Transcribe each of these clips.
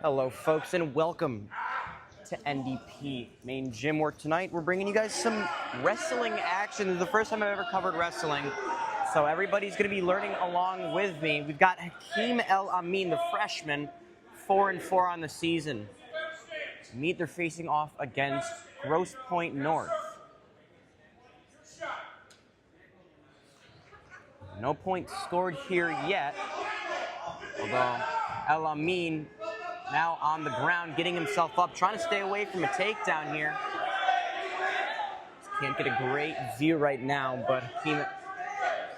Hello folks and welcome to NDP Main Gym, where tonight we're bringing you guys some wrestling action. This is the first time I've ever covered wrestling, so everybody's going to be learning along with me. We've got Hakeem El Amin, the freshman, 4-4 on the season. They're facing off against Grosse Pointe North. No points scored here yet, although El Amin now on the ground, getting himself up, trying to stay away from a takedown here. Can't get a great view right now, but Hakeem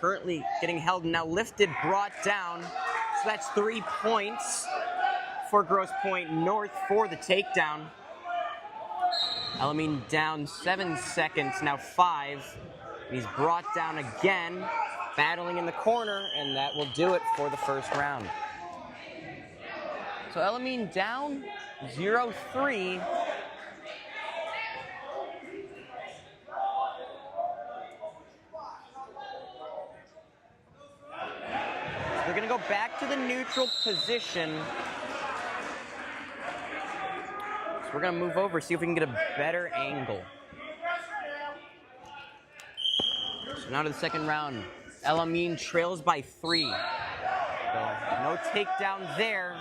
currently getting held, now lifted, brought down. So that's 3 points for Grosse Pointe North for the takedown. El Amin down 7 seconds, now 5. He's brought down again, battling in the corner, and that will do it for the first round. So El Amin down 0-3. They're going to go back to the neutral position. So we're going to move over, see if we can get a better angle. So now to the second round. El Amin trails by 3. So no takedown there.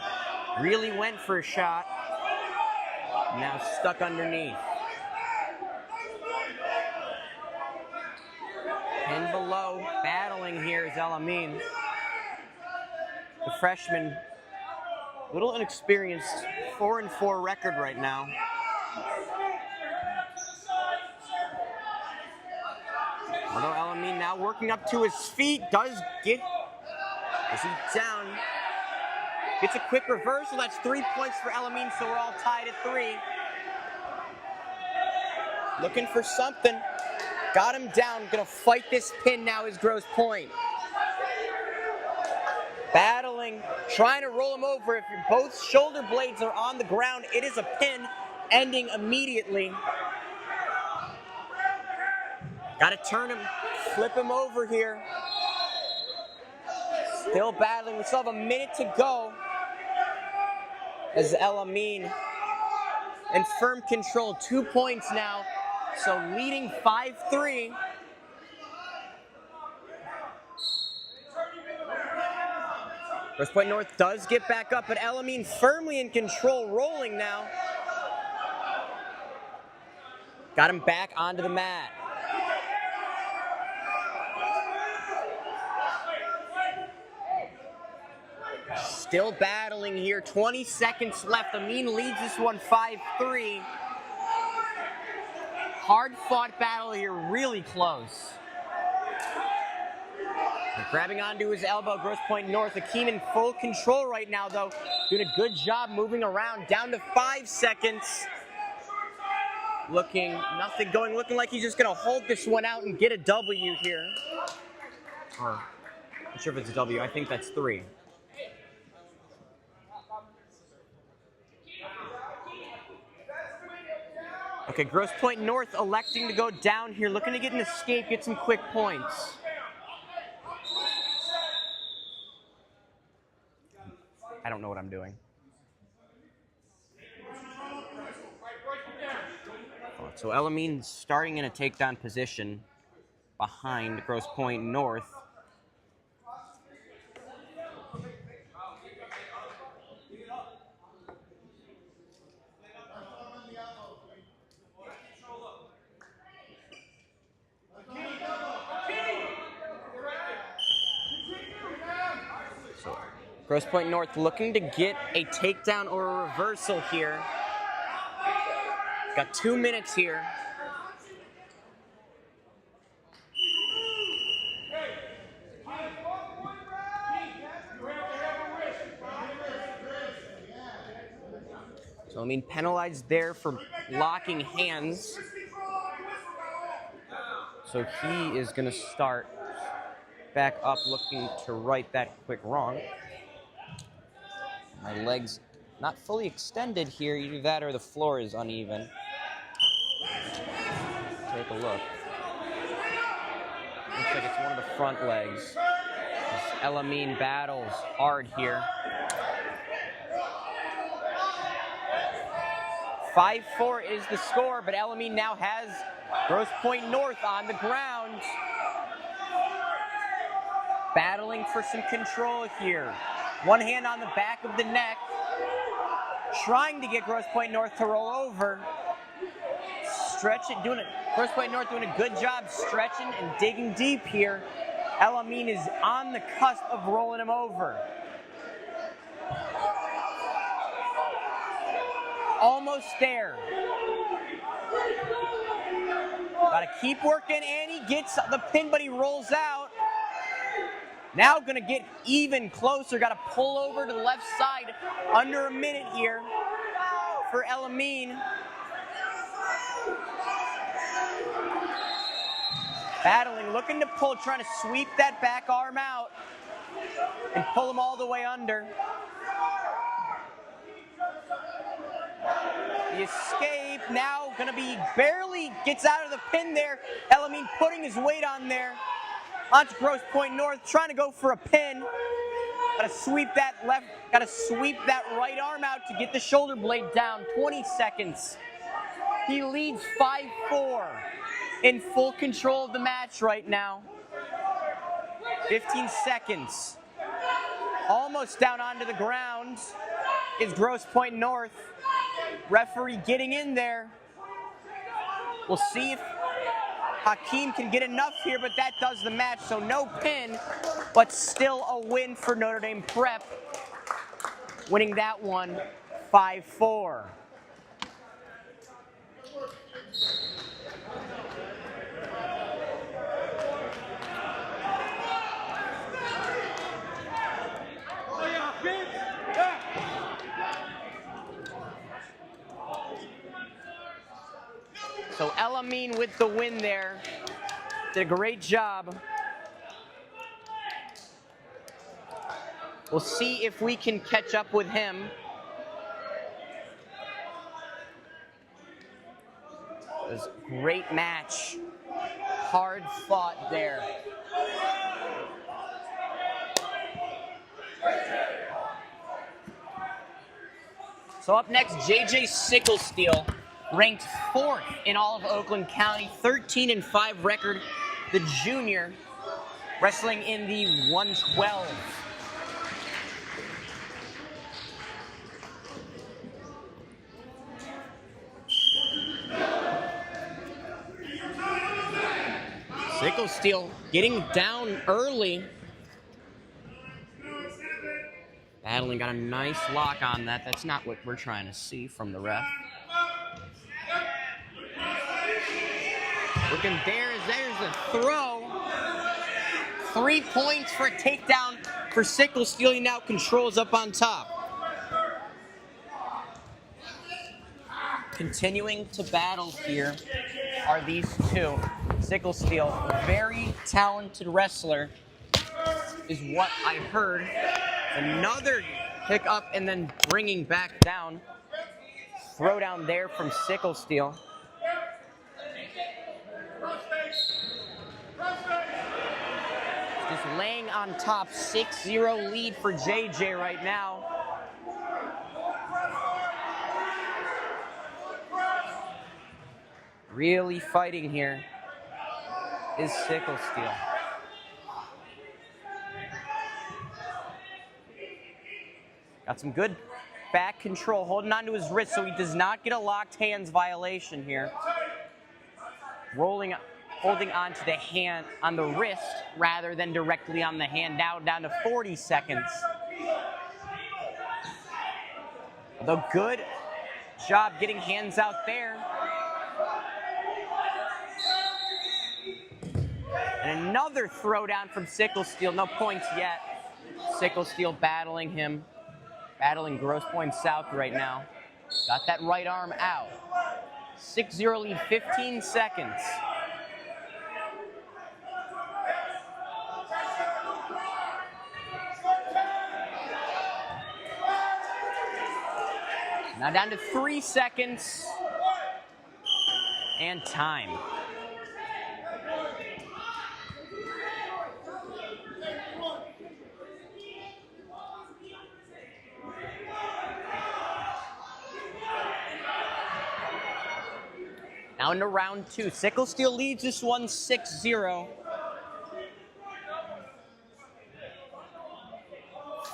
Really went for a shot. Now stuck underneath. In below, battling here is El Amin. The freshman, a little inexperienced, 4-4 record right now. Although El Amin now working up to his feet, is he down? Gets a quick reversal. That's 3 points for El Amin, so we're all tied at 3. Looking for something. Got him down. Gonna fight this pin now is Grosse Pointe. Battling, trying to roll him over. If both shoulder blades are on the ground, it is a pin, ending immediately. Gotta turn him, flip him over here. Still battling. We still have a minute to go. As El Amin in firm control, 2 points now, so leading 5-3. Grosse Pointe North does get back up, but El Amin firmly in control, rolling now. Got him back onto the mat. Still battling here, 20 seconds left. Amin leads this one 5-3. Hard-fought battle here, really close. Grabbing onto his elbow, Grosse Pointe North. Hakeem in full control right now, though. Doing a good job moving around, down to 5 seconds. Looking like he's just gonna hold this one out and get a W here. Or, not sure if it's a W, I think that's 3. Okay, Grosse Pointe North electing to go down here, looking to get an escape, get some quick points. I don't know what I'm doing. So El Amin starting in a takedown position behind Grosse Pointe North. Grosse Pointe North looking to get a takedown or a reversal here. Got 2 minutes here. So I mean, penalized there for locking hands. So he is going to start back up, looking to right that quick wrong. My legs not fully extended here, either that or the floor is uneven. Take a look. Looks like it's one of the front legs. El Amin battles hard here. 5-4 is the score, but Elamine now has Grosse Pointe North on the ground. Battling for some control here. One hand on the back of the neck. Trying to get Grosse Pointe North to roll over. Stretch it, Grosse Pointe North doing a good job stretching and digging deep here. Elamine is on the cusp of rolling him over. Almost there. Gotta keep working, and he gets the pin, but he rolls out. Now gonna get even closer. Gotta pull over to the left side. Under a minute here for Elamine. Battling, looking to pull, trying to sweep that back arm out and pull him all the way under. The escape now gonna be barely gets out of the pin there. Elamine putting his weight on there. Onto Grosse Pointe North, trying to go for a pin. Gotta sweep that right arm out to get the shoulder blade down. 20 seconds. He leads 5-4. In full control of the match right now. 15 seconds. Almost down onto the ground is Grosse Pointe North. Referee getting in there. We'll see if Hakeem can get enough here, but that does the match. So no pin, but still a win for Notre Dame Prep. Winning that one 5-4. So Elamine with the win there. Did a great job. We'll see if we can catch up with him. It was a great match. Hard fought there. So up next, JJ Sicklesteel, ranked 4th in all of Oakland County, 13-5 record, the junior, wrestling in the 112. Sicklesteel getting down early. Battling, got a nice lock on that. That's not what we're trying to see from the ref. Looking there's the throw. 3 points for a takedown for Sicklesteel. He now controls up on top. Continuing to battle here are these two. Sicklesteel, very talented wrestler, is what I heard. Another pick up and then bringing back down. Throw down there from Sicklesteel. Just laying on top, 6-0 lead for JJ right now. Really fighting here is Sicklesteel. Got some good back control, holding onto his wrist so he does not get a locked hands violation here. Holding onto the hand, on the wrist, rather than directly on the hand. Now down to 40 seconds. Although good job getting hands out there. And another throwdown from Sicklesteel. No points yet. Sicklesteel battling him. Battling Grosse Pointe South right now. Got that right arm out. 6-0 lead, 15 seconds. Now down to 3 seconds. And time. Now into round 2. Sickle Steel leads this one 6-0.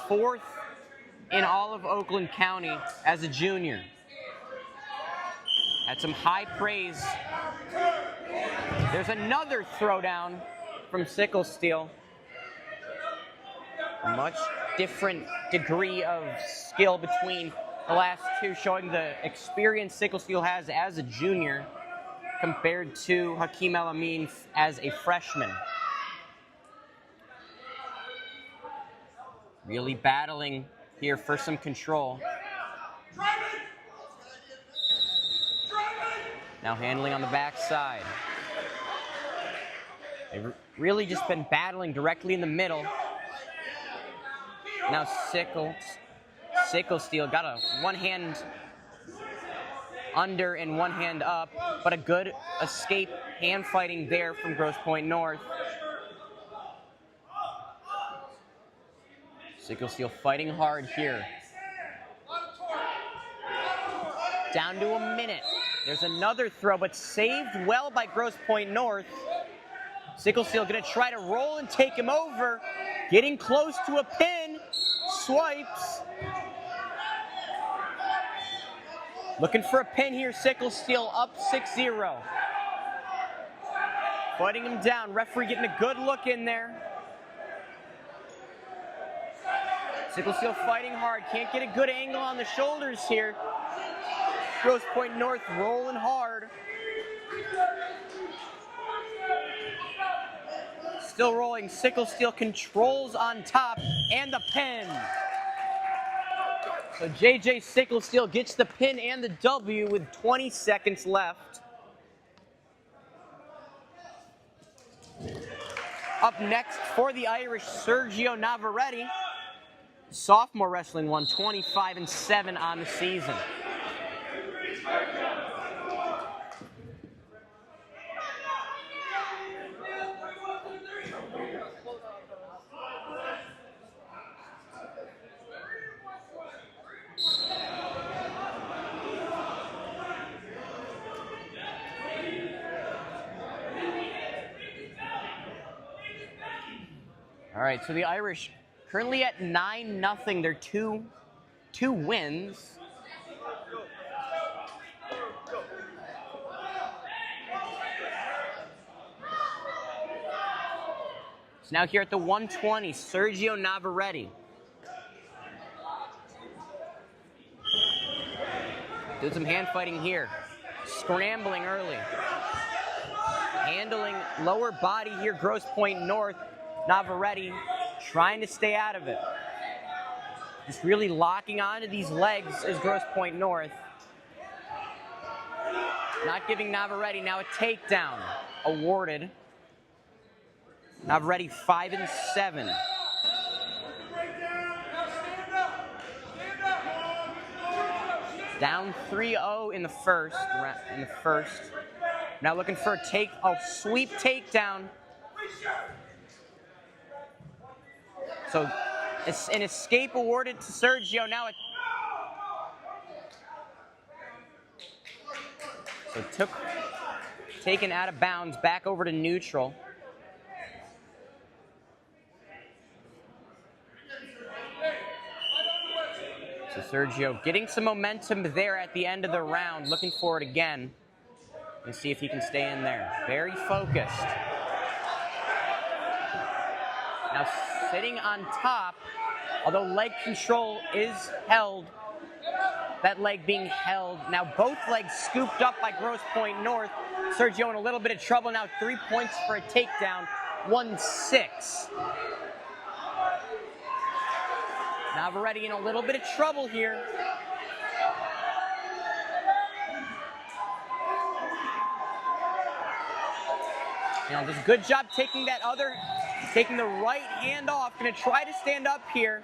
Fourth in all of Oakland County as a junior. Had some high praise. There's another throwdown from Sickle Steel. A much different degree of skill between the last two, showing the experience Sickle Steel has as a junior compared to Hakeem El Amin as a freshman. Really battling here for some control. Now handling on the backside. They've really just been battling directly in the middle. Now Sickle Steel got a one hand under and one hand up, but a good escape hand fighting there from Grosse Pointe North. Sickle Steel fighting hard here. Down to a minute. There's another throw, but saved well by Grosse Pointe North. Sickle Steel gonna try to roll and take him over. Getting close to a pin. Swipes. Looking for a pin here. Sickle Steel up 6-0. Fighting him down. Referee getting a good look in there. Sickle Steel fighting hard. Can't get a good angle on the shoulders here. Grosse Pointe North rolling hard. Still rolling. Sickle Steel controls on top and the pin. So JJ Sickle Steel gets the pin and the W with 20 seconds left. Up next for the Irish, Sergio Navarrete. Sophomore wrestling won 25-7 on the season. All right, so the Irish currently at 9-0. They're two wins. So now here at the 120, Sergio Navarrete. Did some hand fighting here. Scrambling early. Handling lower body here, Grosse Pointe North. Navarrete trying to stay out of it. Just really locking onto these legs is Grosse Pointe North. Not giving Navarrete now a takedown awarded. Navarrete 5-7. Down 3-0 in the first. Now looking for a sweep takedown. So it's an escape awarded to Sergio. Now taken out of bounds, back over to neutral. So Sergio getting some momentum there at the end of the round, looking for it again. And see if he can stay in there. Very focused. Now sitting on top, although leg control is held, that leg being held. Now both legs scooped up by Grosse Pointe North. Sergio in a little bit of trouble now. 3 points for a takedown, 1-6. Navarrete in a little bit of trouble here. Now does a good job taking the right hand off. Gonna try to stand up here.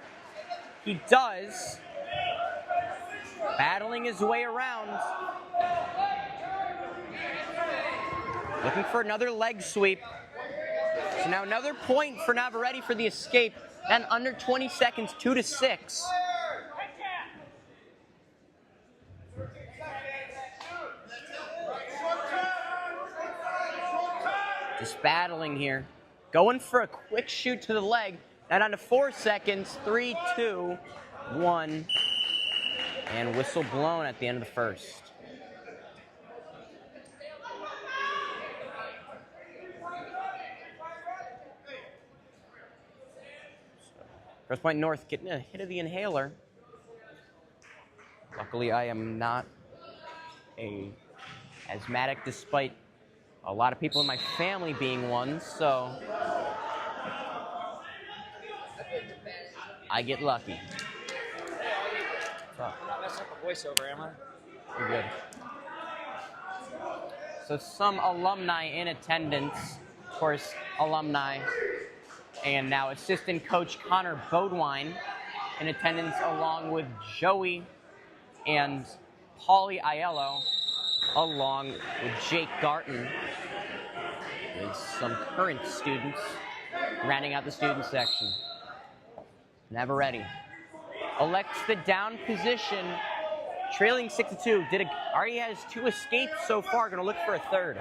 He does. Battling his way around. Looking for another leg sweep. So now another point for Navarrete for the escape. And under 20 seconds, 2-6. battling here. Going for a quick shoot to the leg. Now down to 4 seconds. 3, 2, 1. And whistle blown at the end of the first. Grosse Pointe North getting a hit of the inhaler. Luckily, I am not a asthmatic, despite a lot of people in my family being one, so I get lucky. I'm not messing up a voiceover, am I? You're good. So some alumni in attendance, of course, alumni, and now assistant coach Connor Bodwine in attendance, along with Joey and Paulie Aiello, along with Jake Garton, with some current students rounding out the student section. Navarrete elects the down position, trailing 6-2. Already has 2 escapes so far. Going to look for a third.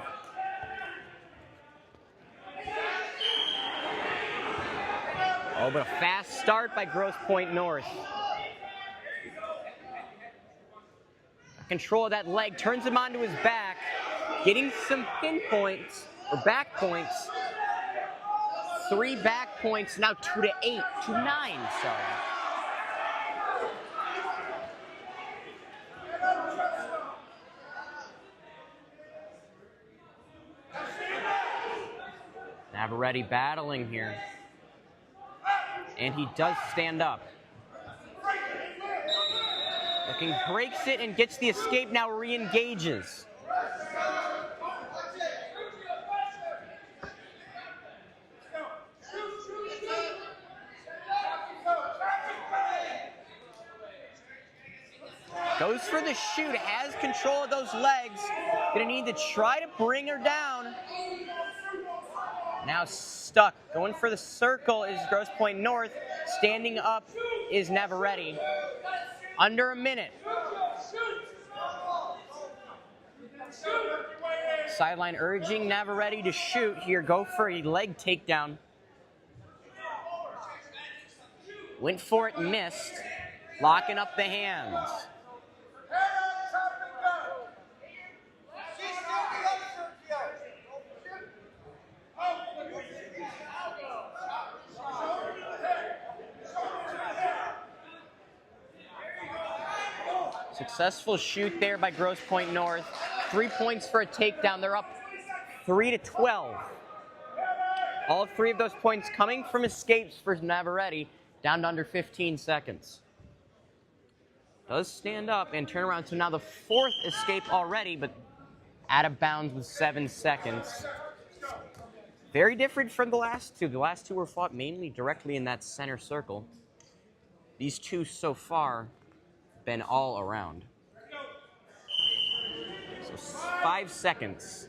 Oh, but a fast start by Grosse Pointe North. Control of that leg, turns him onto his back, getting some pinpoints, or back points. 3 back points, now 2-8, 2-9, sorry. Navarrete battling here. And he does stand up. Looking, breaks it and gets the escape, now re-engages. Goes for the shoot, has control of those legs. Gonna need to try to bring her down. Now stuck. Going for the circle is Grosse Pointe North. Standing up is Navarrete. Under a minute. Sideline urging Navarrete to shoot here. Go for a leg takedown. Went for it, missed. Locking up the hands. Successful shoot there by Grosse Pointe North. 3 points for a takedown. They're up 3-12. All 3 of those points coming from escapes for Navarrete, down to under 15 seconds. Does stand up and turn around. So now the 4th escape already, but out of bounds with 7 seconds. Very different from the last 2. The last 2 were fought mainly directly in that center circle. These 2 so far been all around. So 5 seconds.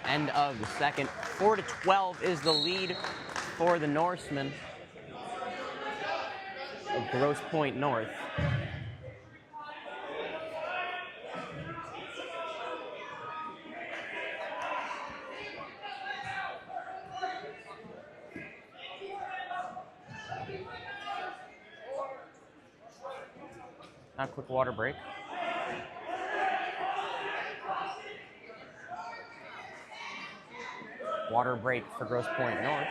End of the second. 4-12 is the lead for the Norsemen of Grosse Pointe North. Now quick water break. Water break for Grosse Pointe North.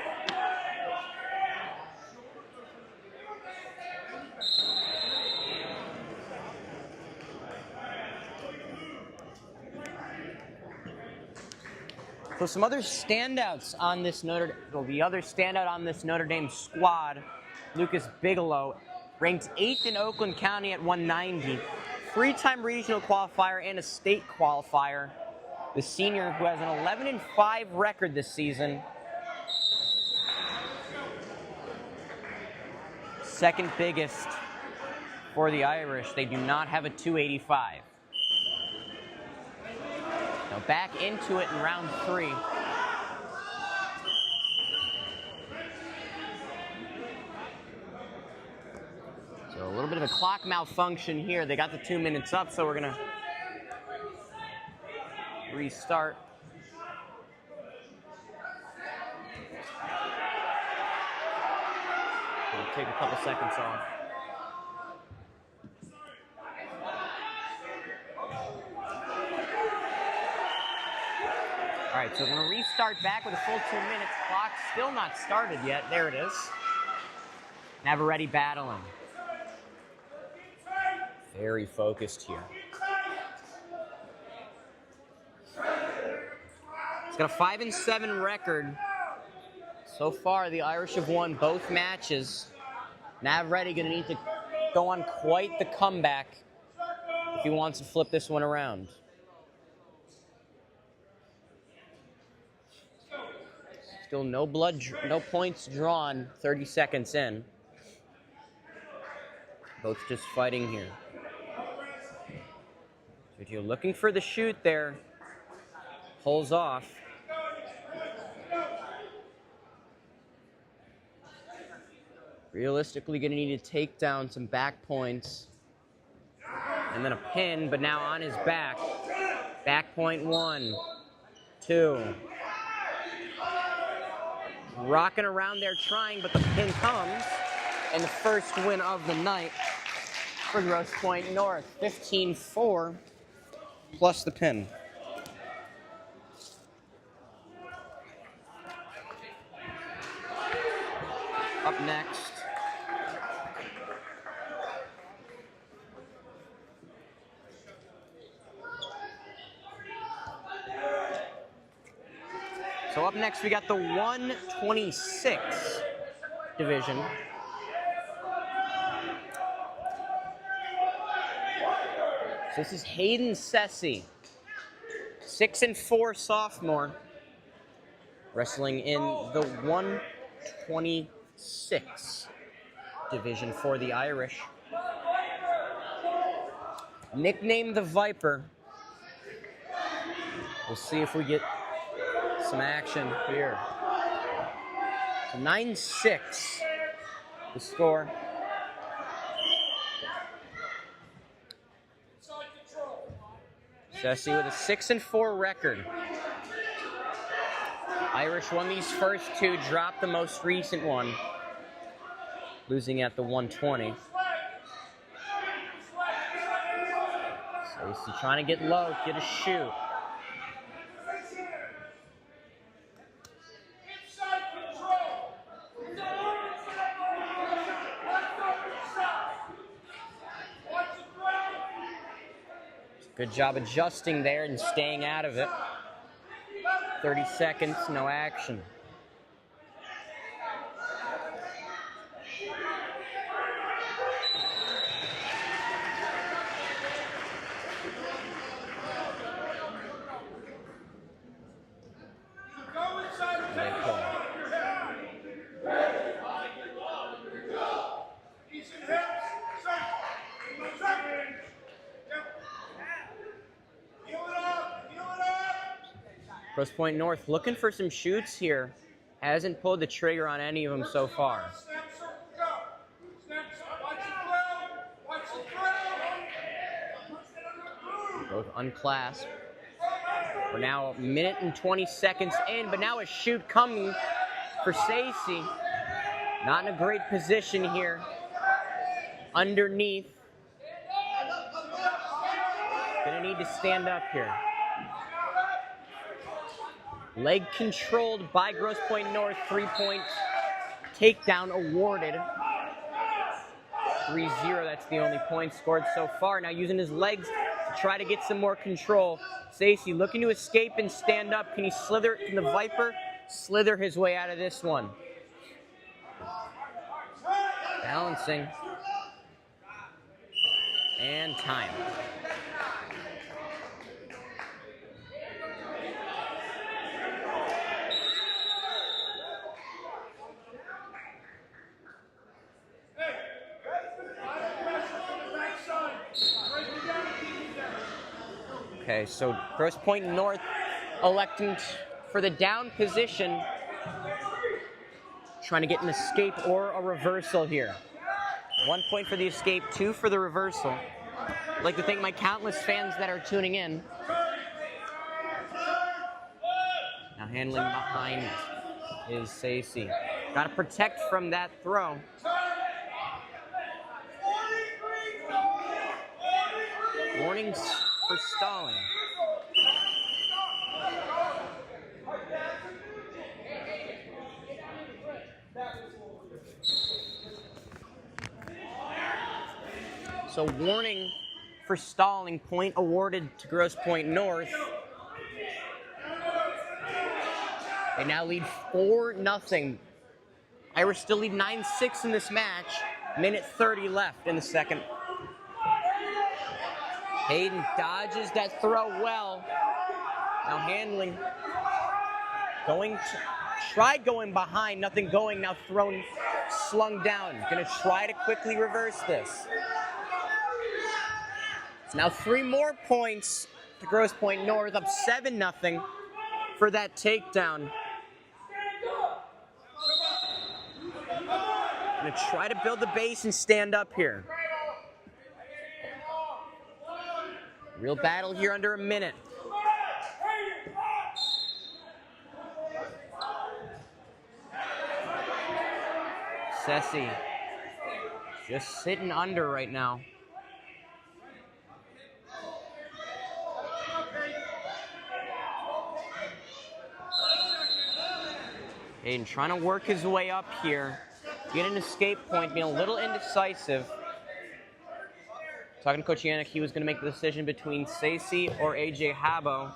So some other standouts on this the other standout on this Notre Dame squad, Lucas Bigelow, ranked 8th in Oakland County at 190, 3-time regional qualifier and a state qualifier. The senior who has an 11-5 record this season. Second biggest for the Irish. They do not have a 285. Now back into it in round 3. So a little bit of a clock malfunction here. They got the 2 minutes up, so we're gonna restart. We'll take a couple seconds off. All right, so we're going to restart back with a full 2 minutes. Clock still not started yet. There it is. Navarrete battling. Very focused here. He's got a 5-7 record. So far, the Irish have won both matches. Navarrete going to need to go on quite the comeback if he wants to flip this one around. Still no points drawn 30 seconds in. Both just fighting here. So if you're looking for the shoot there, pulls off. Realistically going to need to take down some back points. And then a pin, but now on his back. Back point 1, 2. Rocking around there trying, but the pin comes. And the first win of the night for Grosse Pointe North. 15-4 plus the pin. Up next, we got the 126 division. So this is Hayden Sessi, 6-4 sophomore, wrestling in the 126 division for the Irish. Nicknamed the Viper. We'll see if we get some action here. So 9-6 the score. Sessi with a 6-4 record. Irish won these first two, dropped the most recent one, losing at the 120. Sessi trying to get low, get a shoot. Good job adjusting there and staying out of it. 30 seconds, no action. Grosse Pointe North looking for some shoots here. Hasn't pulled the trigger on any of them so far. Both unclasped. We're now a minute and 20 seconds in, but now a shoot coming for Sessi. Not in a great position here. Underneath. Gonna need to stand up here. Leg controlled by Grosse Pointe North. 3-point takedown awarded. 3-0, that's the only point scored so far. Now using his legs to try to get some more control. Sessi looking to escape and stand up. Can he slither? Can the Viper slither his way out of this one? Balancing. And time. Okay, so Grosse Pointe North electing for the down position, trying to get an escape or a reversal here. 1 point for the escape, 2 for the reversal. I'd like to thank my countless fans that are tuning in. handling behind is Sacy. Got to protect from that throw. Warnings for stalling. So warning for stalling, point awarded to Grosse Pointe North. They now lead 4-0. Irish still lead 9-6 in this match. Minute 30 left in the second. Hayden dodges that throw well. Now handling. Tried going behind, nothing going. Now thrown, slung down. Gonna try to quickly reverse this. It's now 3 more points to Grosse Pointe North, up 7-0 for that takedown. Gonna try to build the base and stand up here. Real battle here under a minute. Sacy just sitting under right now. Hayden trying to work his way up here. Get an escape point, being a little indecisive. Talking to Coach Yannick, he was going to make the decision between Sacy or AJ Habo.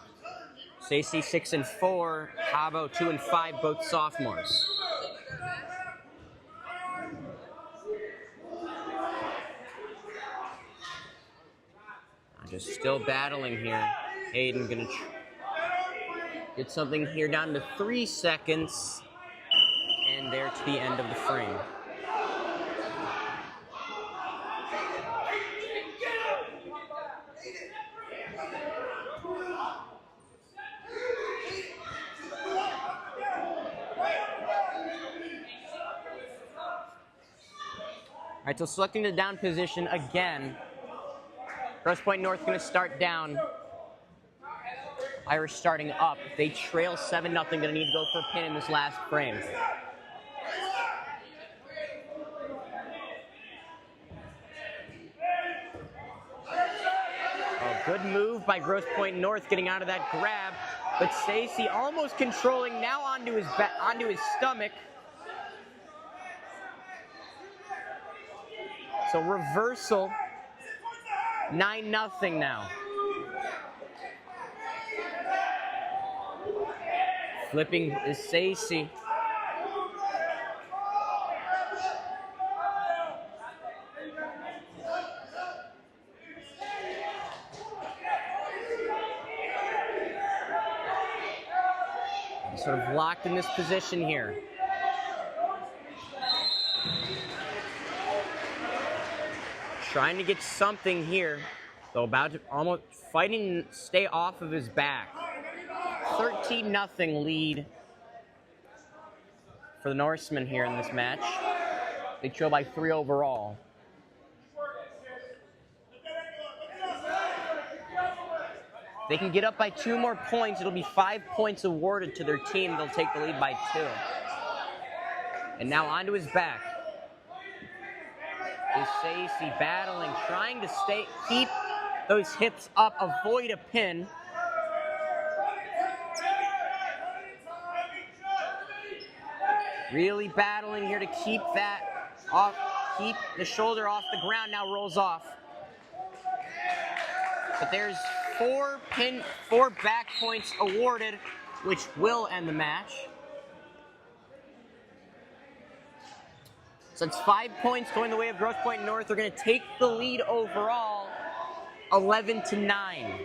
Sacy 6-4, Habo 2-5, both sophomores. Just still battling here. Hayden going to get something here down to 3 seconds. And there to the end of the frame. All right, so selecting the down position again. Grosse Pointe North going to start down. Irish starting up. They trail 7-0. Going to need to go for a pin in this last frame. Good move by Grosse Pointe North getting out of that grab, but Sacy almost controlling now onto his stomach. So reversal, 9-0 now. Flipping is Sacy. Sort of locked in this position here. Trying to get something here. So about to almost fighting to stay off of his back. 13-0 lead for the Norsemen here in this match. They trail by 3 overall. They can get up by 2 more points. It'll be 5 points awarded to their team. They'll take the lead by 2. And now onto his back is Sacy battling, trying to keep those hips up, avoid a pin. Really battling here to keep that off, keep the shoulder off the ground. Now rolls off. But there's 4 back points awarded, which will end the match. So it's 5 points going the way of Grosse Pointe North. They're going to take the lead overall, 11-9.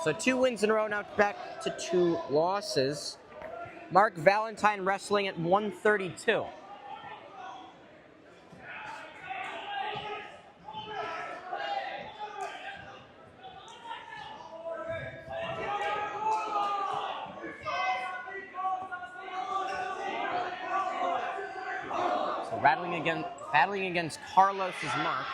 So 2 wins in a row, now back to 2 losses. Mark Valentine Wrestling at 132. So battling against Carlos's mark.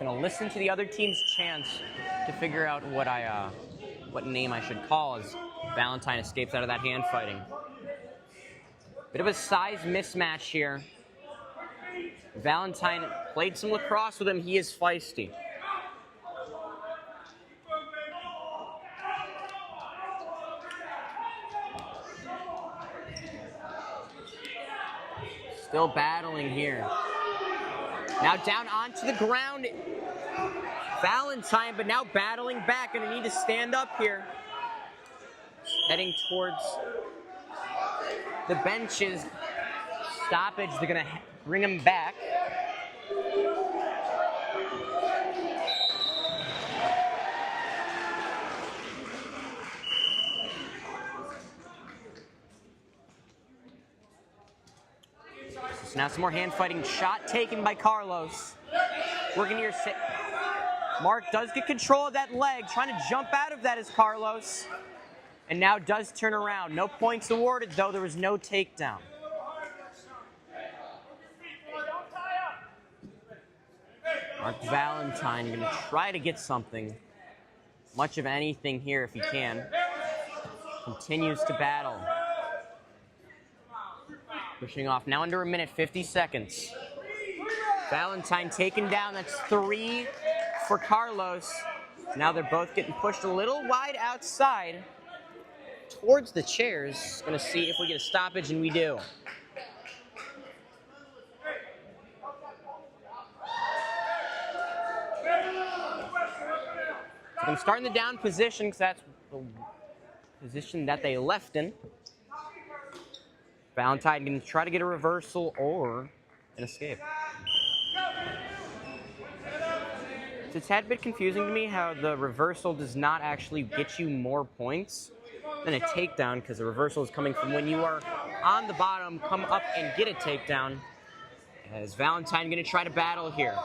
gonna listen to the other team's chants to figure out what name I should call as Valentine escapes out of that hand fighting. Bit of a size mismatch here. Valentine played some lacrosse with him. He is feisty. Still battling here. Now down onto the ground. Valentine, but now battling back. Gonna need to stand up here. Heading towards the benches. Stoppage. They're gonna bring him back. So now some more hand fighting. Shot taken by Carlos. Working here. Mark does get control of that leg. Trying to jump out of that is Carlos. And now does turn around. No points awarded, though. There was no takedown. Mark Valentine going to try to get something. Much of anything here if he can. Continues to battle. Pushing off. Now under a minute, 50 seconds. Valentine taken down. That's 3 for Carlos. Now they're both getting pushed a little wide outside towards the chairs. Going to see if we get a stoppage, and we do. So I'm starting the down position because that's the position that they left in. Valentine going to try to get a reversal or an escape. It's a tad bit confusing to me how the reversal does not actually get you more points than a takedown, because the reversal is coming from when you are on the bottom, come up and get a takedown. As Valentine going to try to battle here.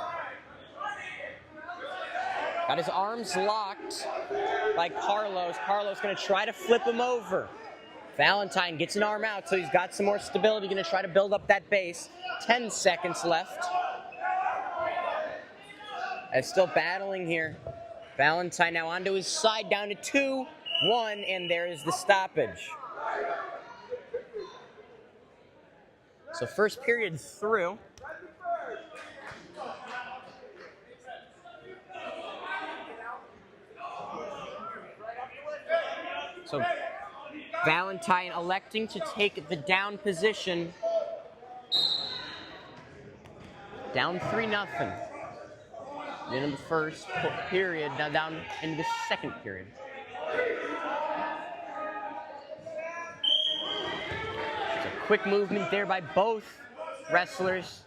Got his arms locked by Carlos. Carlos going to try to flip him over. Valentine gets an arm out, so he's got some more stability. Going to try to build up that base. 10 seconds left. And still battling here. Valentine now onto his side, down to 2-1, and there is the stoppage. So first period through. So Valentine electing to take the down position. Down 3-0. Into the first period, now down into the second period. It's a quick movement there by both wrestlers.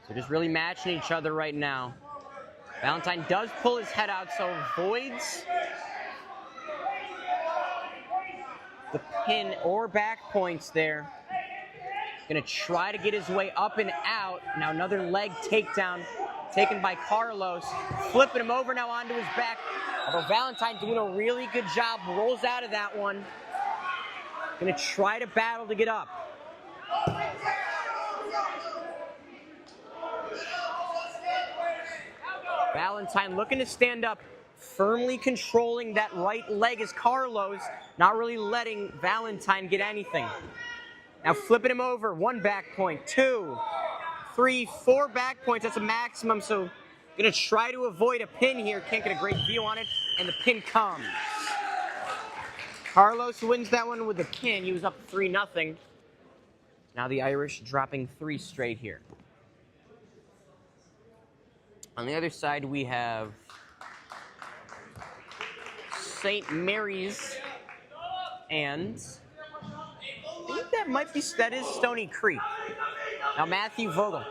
So just really matching each other right now. Valentine does pull his head out, so avoids the pin or back points there. Gonna try to get his way up and out. Now another leg takedown taken by Carlos. Flipping him over now onto his back. Although Valentine doing a really good job, rolls out of that one. Gonna try to battle to get up. Valentine looking to stand up, firmly controlling that right leg is Carlos, not really letting Valentine get anything. Now flipping him over, 1 back point, 2, 3, 4 back points, that's a maximum, so gonna try to avoid a pin here, can't get a great view on it, and the pin comes. Carlos wins that one with a pin, he was up 3-0. Now the Irish dropping 3 straight here. On the other side, we have St. Mary's, and I think that is Stony Creek. Now Matthew Vogel.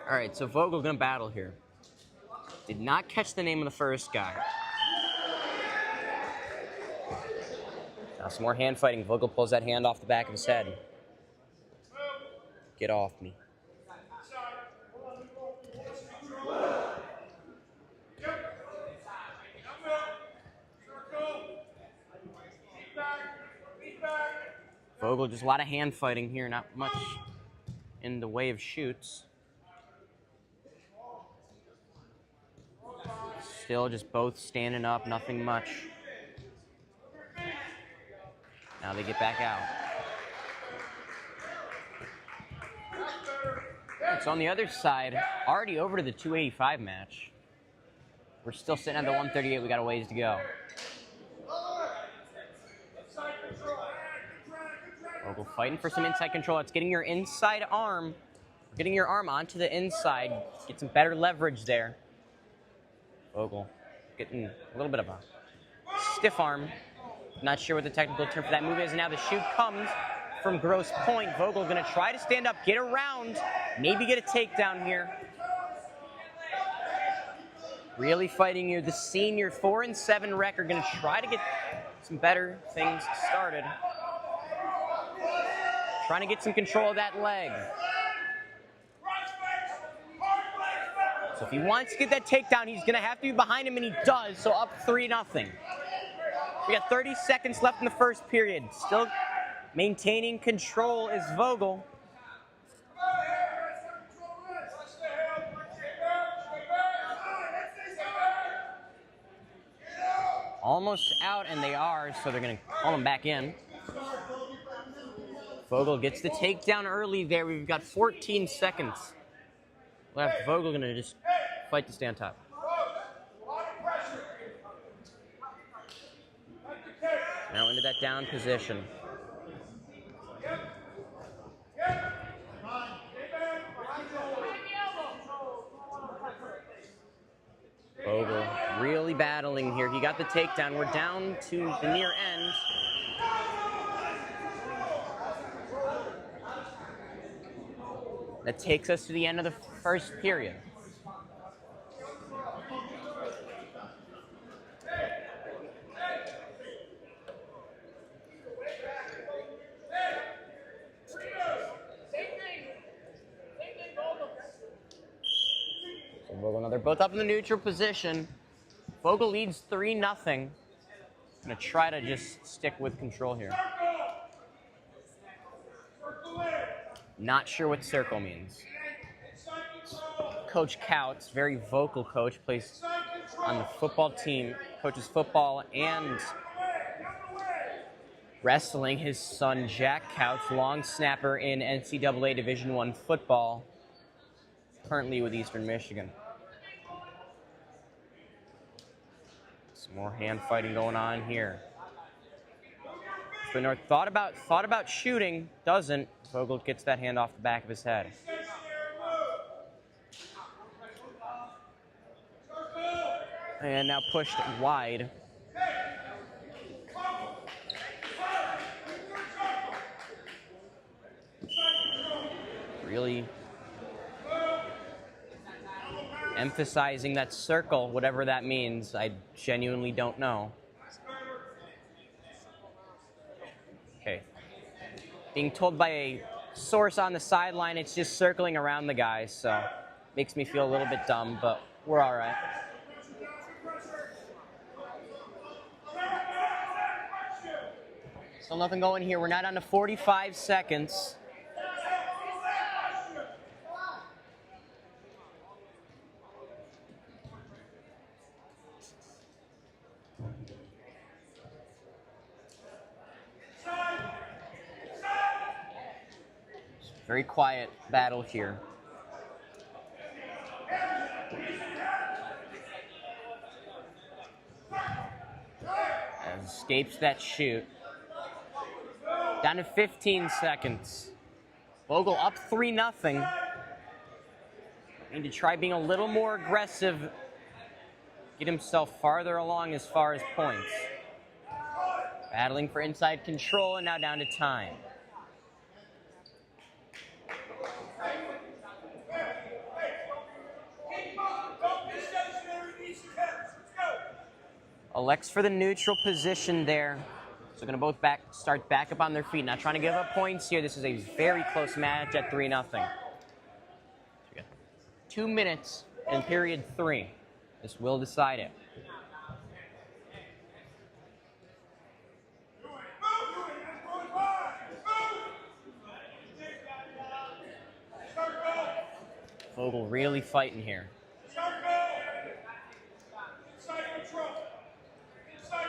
All right, so Vogel gonna battle here. Did not catch the name of the first guy. Now some more hand fighting. Vogel pulls that hand off the back of his head. Get off me. Vogel, just a lot of hand fighting here, not much in the way of shoots. Still just both standing up, nothing much. Now they get back out. So on the other side, already over to the 285 match. We're still sitting at the 138, we got a ways to go. Vogel fighting for some inside control. It's getting your inside arm, getting your arm onto the inside, get some better leverage there. Vogel getting a little bit of a stiff arm. Not sure what the technical term for that move is. Now the shoot comes from Grosse Pointe. Vogel gonna try to stand up, get around, maybe get a takedown here. Really fighting here. The senior 4-7 record, gonna try to get some better things started. Trying to get some control of that leg. So if he wants to get that takedown, he's gonna have to be behind him, and he does, so up 3-0. We got 30 seconds left in the first period. Still maintaining control is Vogel. Almost out, and they are, so they're gonna call him back in. Vogel gets the takedown early there. We've got 14 seconds left. Vogel gonna just fight to stay on top. Now into that down position. Vogel really battling here. He got the takedown. We're down to the near end. That takes us to the end of the first period. So Vogel, now they're both up in the neutral position. Vogel leads 3-0. Gonna try to just stick with control here. Not sure what circle means. Coach Couts, very vocal coach, plays on the football team, coaches football and wrestling. His son, Jack Couts, long snapper in NCAA Division I football, currently with Eastern Michigan. Some more hand fighting going on here. North thought about shooting, doesn't. Vogel gets that hand off the back of his head. And now pushed wide. Really emphasizing that circle, whatever that means. I genuinely don't know. Okay. Being told by a source on the sideline, it's just circling around the guy, so makes me feel a little bit dumb, but we're all right. Still nothing going here. We're now down to 45 seconds. Very quiet battle here. As escapes that shoot. Down to 15 seconds. Vogel up 3-0. Need to try being a little more aggressive. Get himself farther along as far as points. Battling for inside control, and now down to time. Elects for the neutral position there. So So going to both start back up on their feet. Not trying to give up points here. This is a very close match at 3-0. So 2 minutes in period 3. This will decide it. Vogel really fighting here.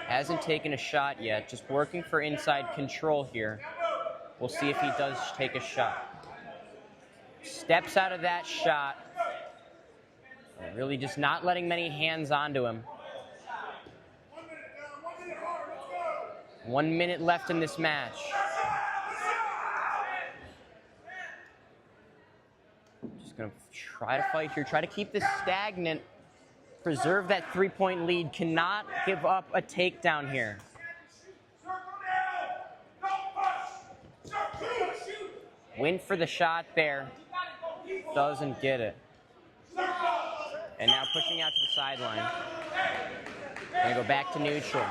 Hasn't taken a shot yet, just working for inside control here. We'll see if he does take a shot. Steps out of that shot. Really just not letting many hands onto him. 1 minute left in this match. Just gonna try to fight here, try to keep this stagnant. Preserve that 3-point lead. Cannot give up a takedown here. Went for the shot there. Doesn't get it. And now pushing out to the sideline. Gonna go back to neutral.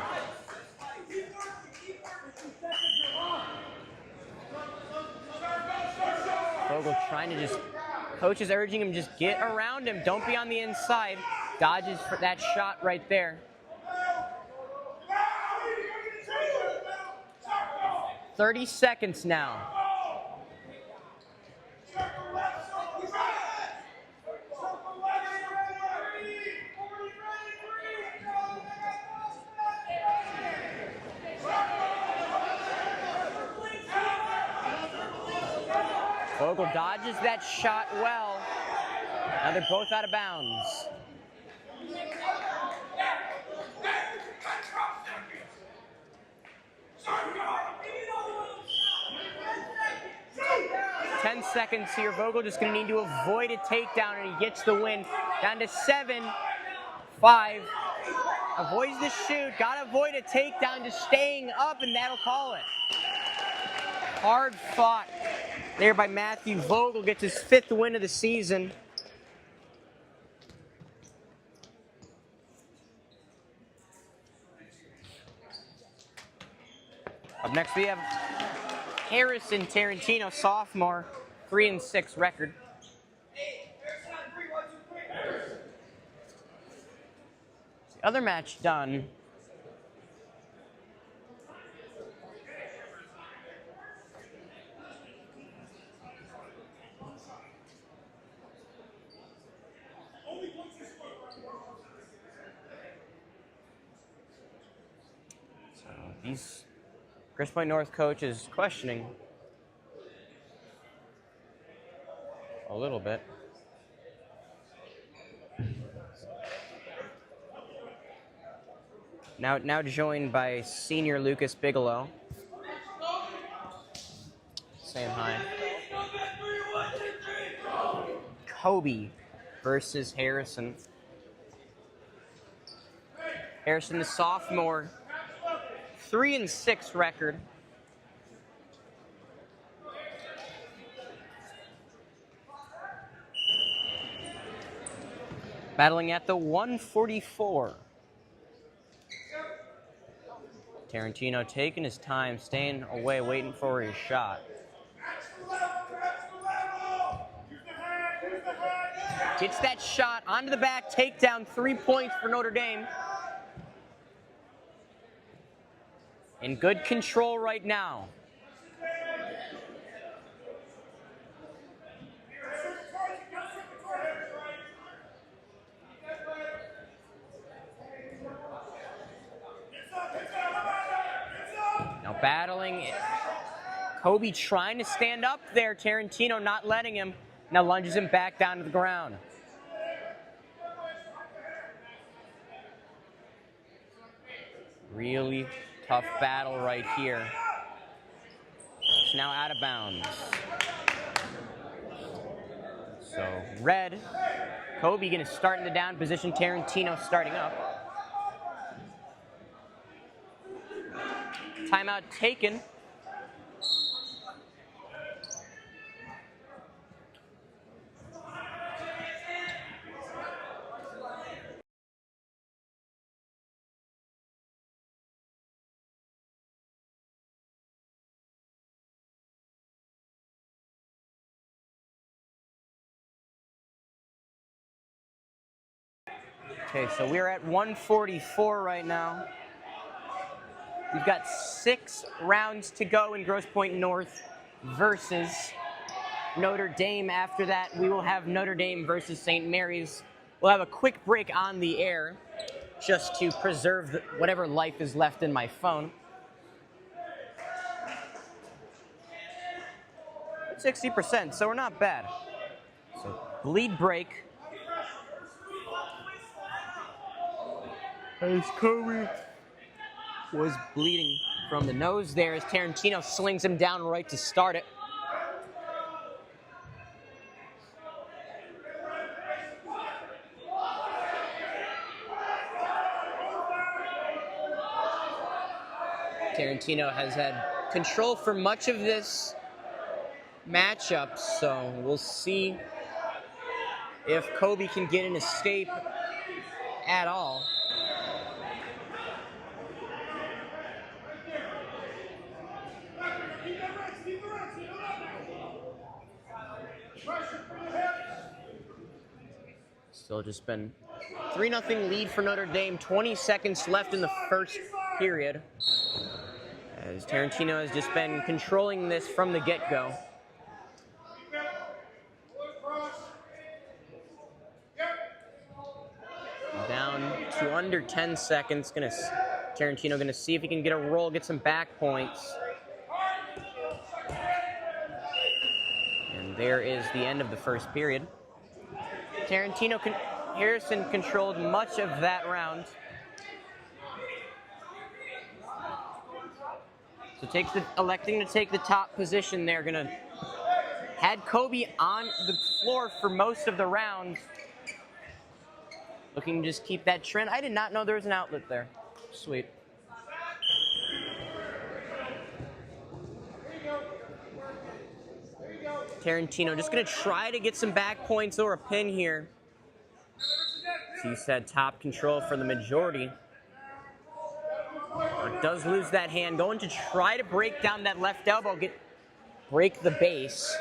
Vogel trying to just... Coach is urging him, just get around him. Don't be on the inside. Dodges for that shot right there. 30 seconds now. Vogel dodges that shot well. Now they're both out of bounds. Ten seconds here. Vogel just going to need to avoid a takedown, and he gets the win. Down to 7-5. Avoids the shoot. Got to avoid a takedown, just staying up, and that'll call it. Hard fought there by Matthew Vogel. Gets his 5th win of the season. Up next we have Harrison Tarantino, sophomore, 3-6 record. The other match done. So these Grosse Pointe North coach is questioning a little bit. Now joined by senior Lucas Bigelow. Saying hi. Kobe versus Harrison. Harrison, the sophomore, 3-6 record. Battling at the 144. Tarantino taking his time, staying away, waiting for his shot. Gets that shot onto the back, takedown, 3 points for Notre Dame. In good control right now. Now battling. Kobe trying to stand up there. Tarantino not letting him. Now lunges him back down to the ground. Really tough battle right here. It's now out of bounds. So red. Kobe going to start in the down position. Tarantino starting up. Timeout taken. Okay, so we're at 144 right now. We've got 6 rounds to go in Grosse Pointe North versus Notre Dame. After that, we will have Notre Dame versus St. Mary's. We'll have a quick break on the air just to preserve whatever life is left in my phone. 60%, so we're not bad. So bleed break. As Kobe was bleeding from the nose there as Tarantino slings him down right to start it. Tarantino has had control for much of this matchup, so we'll see if Kobe can get an escape at all. Still just been 3-0 lead for Notre Dame. 20 seconds left in the first period, as Tarantino has just been controlling this from the get-go. Down to under 10 seconds. Tarantino gonna see if he can get a roll, get some back points. And there is the end of the first period. Harrison controlled much of that round. So electing to take the top position there. Had Kobe on the floor for most of the round. Looking to just keep that trend. I did not know there was an outlet there. Sweet. Tarantino just going to try to get some back points or a pin here. He said top control for the majority. But does lose that hand. Going to try to break down that left elbow. Break the base.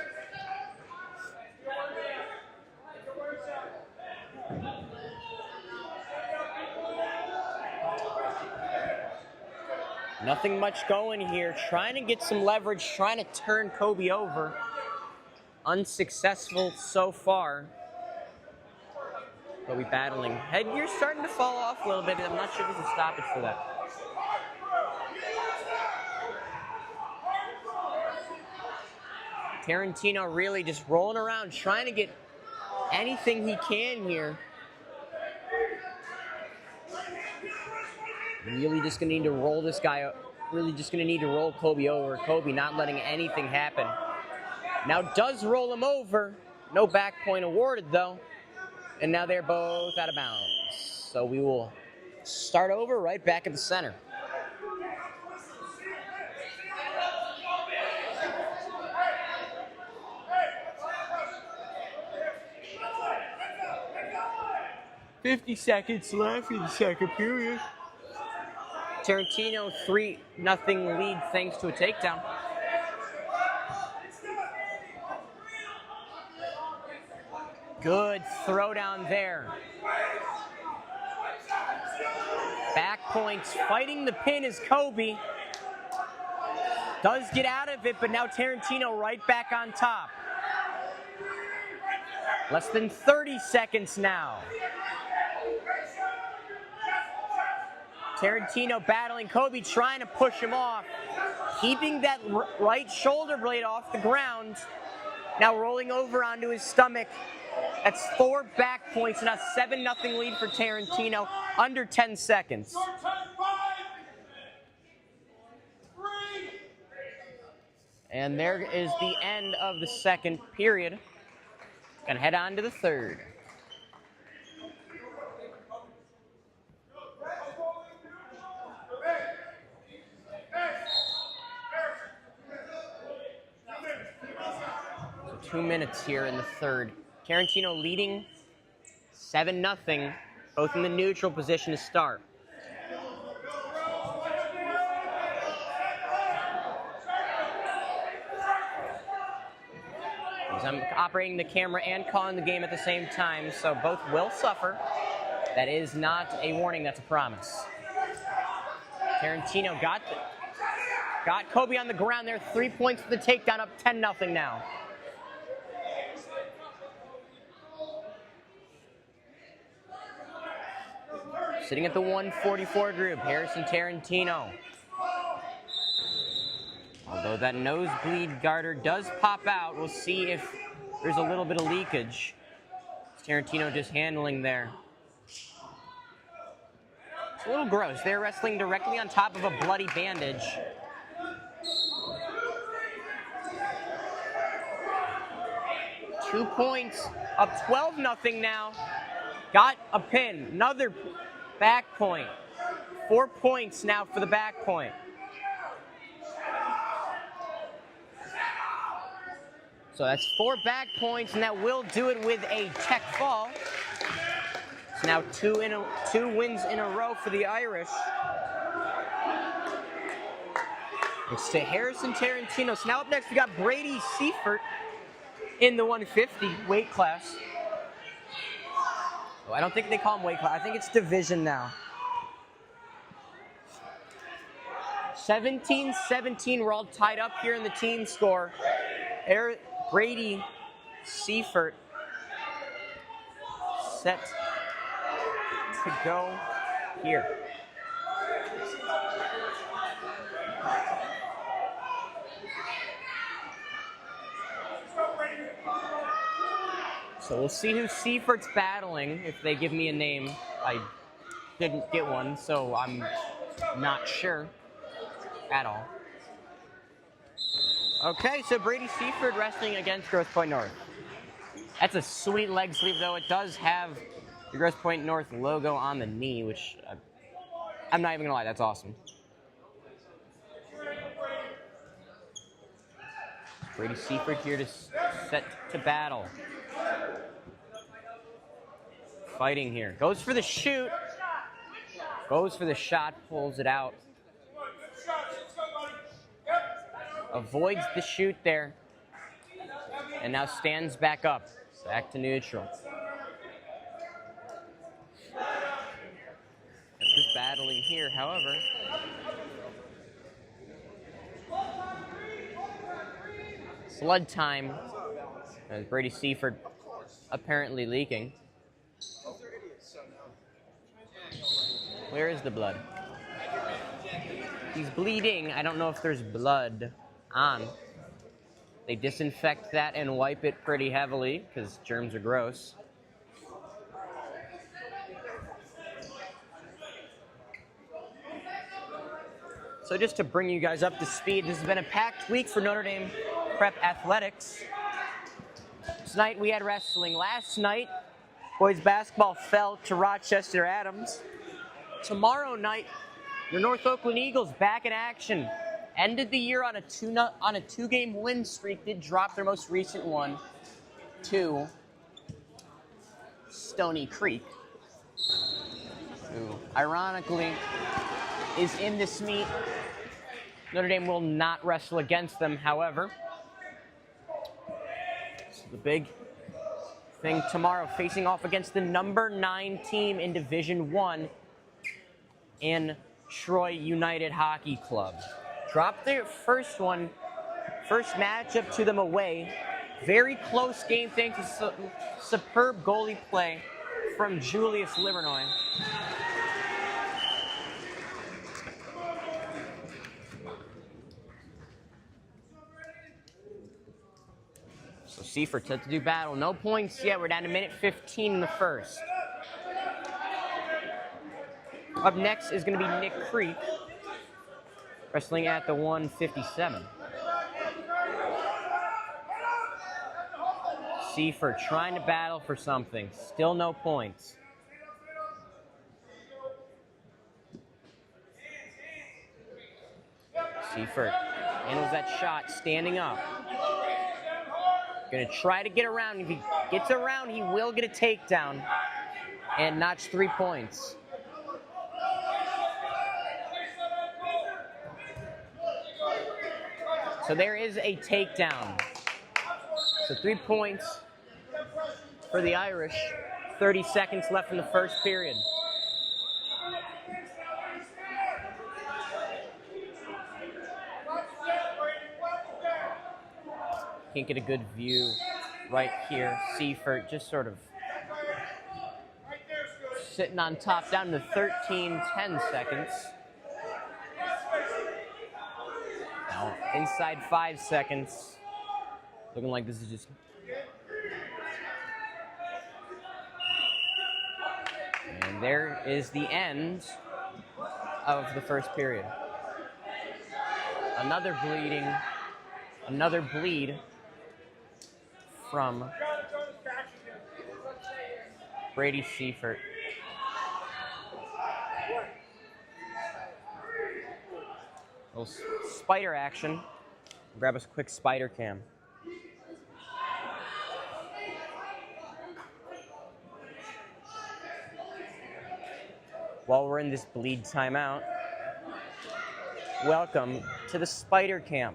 Nothing much going here. Trying to get some leverage. Trying to turn Kobe over. Unsuccessful so far. Kobe battling. Headgear starting to fall off a little bit. I'm not sure if there's a stoppage for that. Tarantino really just rolling around, trying to get anything he can here. Really just going to need to roll this guy up. Really just going to need to roll Kobe over. Kobe not letting anything happen. Now does roll him over. No back point awarded, though. And now they're both out of bounds. So we will start over right back at the center. $50 seconds left in the second period. Tarantino 3-0 lead thanks to a takedown. Good throwdown there. Back points, fighting the pin is Kobe. Does get out of it, but now Tarantino right back on top. Less than 30 seconds now. Tarantino battling Kobe, trying to push him off. Keeping that right shoulder blade off the ground. Now rolling over onto his stomach. That's 4 back points and a 7-0 lead for Tarantino. Under 10 seconds. And there is the end of the second period. Gonna head on to the third. So 2 minutes here in the third. Tarantino leading 7-0, both in the neutral position to start. I'm operating the camera and calling the game at the same time, so both will suffer. That is not a warning, that's a promise. Tarantino got Kobe on the ground there. 3 points for the takedown, up 10-0 now. Sitting at the 144 group, Harrison Tarantino. Although that nosebleed garter does pop out, we'll see if there's a little bit of leakage. Tarantino just handling there. It's a little gross. They're wrestling directly on top of a bloody bandage. Two points, up 12-0 now. Got a pin, another back point. 4 points now for the back point. So that's 4 back points, and that will do it with a tech fall. It's now two wins in a row for the Irish. It's to Harrison Tarantino. So now up next we got Brady Seifert in the 150 weight class. Oh, I don't think they call him weight class. I think it's division now. 17-17. We're all tied up here in the team score. Brady Seifert set to go here. So we'll see who Seifert's battling if they give me a name. I didn't get one, so I'm not sure at all. Okay, so Brady Seifert wrestling against Grosse Pointe North. That's a sweet leg sleeve, though. It does have the Grosse Pointe North logo on the knee, which I'm not even gonna lie, that's awesome. Brady Seifert here to set to battle. Fighting here. Goes for the shoot. Goes for the shot, pulls it out. Avoids the shoot there. And now stands back up. Back to neutral. Just battling here, however. Blood time. As Brady Seifert apparently leaking. Where is the blood? He's bleeding. I don't know if there's blood on. They disinfect that and wipe it pretty heavily because germs are gross. So just to bring you guys up to speed, this has been a packed week for Notre Dame Prep Athletics. Tonight we had wrestling. Last night, boys basketball fell to Rochester Adams. Tomorrow night, your North Oakland Eagles back in action. Ended the year on a two-game win streak. Did drop their most recent one to Stony Creek, who ironically is in this meet. Notre Dame will not wrestle against them, however. So the big thing tomorrow, facing off against the number 9 team in Division I in Troy United Hockey Club. Dropped their first matchup to them away. Very close game thanks to superb goalie play from Julius Livernoy. So Seifert set to do battle. No points yet. We're down to minute 15 in the first. Up next is going to be Nick Creek, wrestling at the 157. Seifert trying to battle for something. Still no points. Seifert handles that shot, standing up. Gonna try to get around. If he gets around, he will get a takedown and notch 3 points. So there is a takedown. So 3 points for the Irish, 30 seconds left in the first period. Can't get a good view right here. Seifert just sort of sitting on top, down to 13-10 seconds. Now, inside 5 seconds. Looking like this is just... And there is the end of the first period. Another bleed from Brady Seifert. A little spider action. Grab us a quick spider cam. While we're in this bleed timeout, welcome to the spider cam.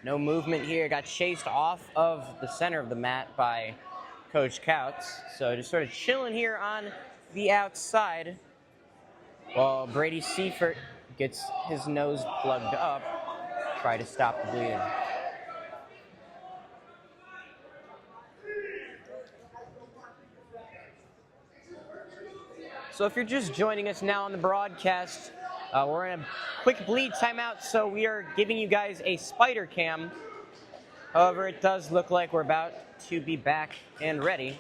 No movement here. Got chased off of the center of the mat by Coach Couts. So just sort of chilling here on the outside while Brady Seifert gets his nose plugged up, try to stop the bleeding. So if you're just joining us now on the broadcast, we're in a quick bleed timeout, so we are giving you guys a spider cam. However, it does look like we're about to be back and ready,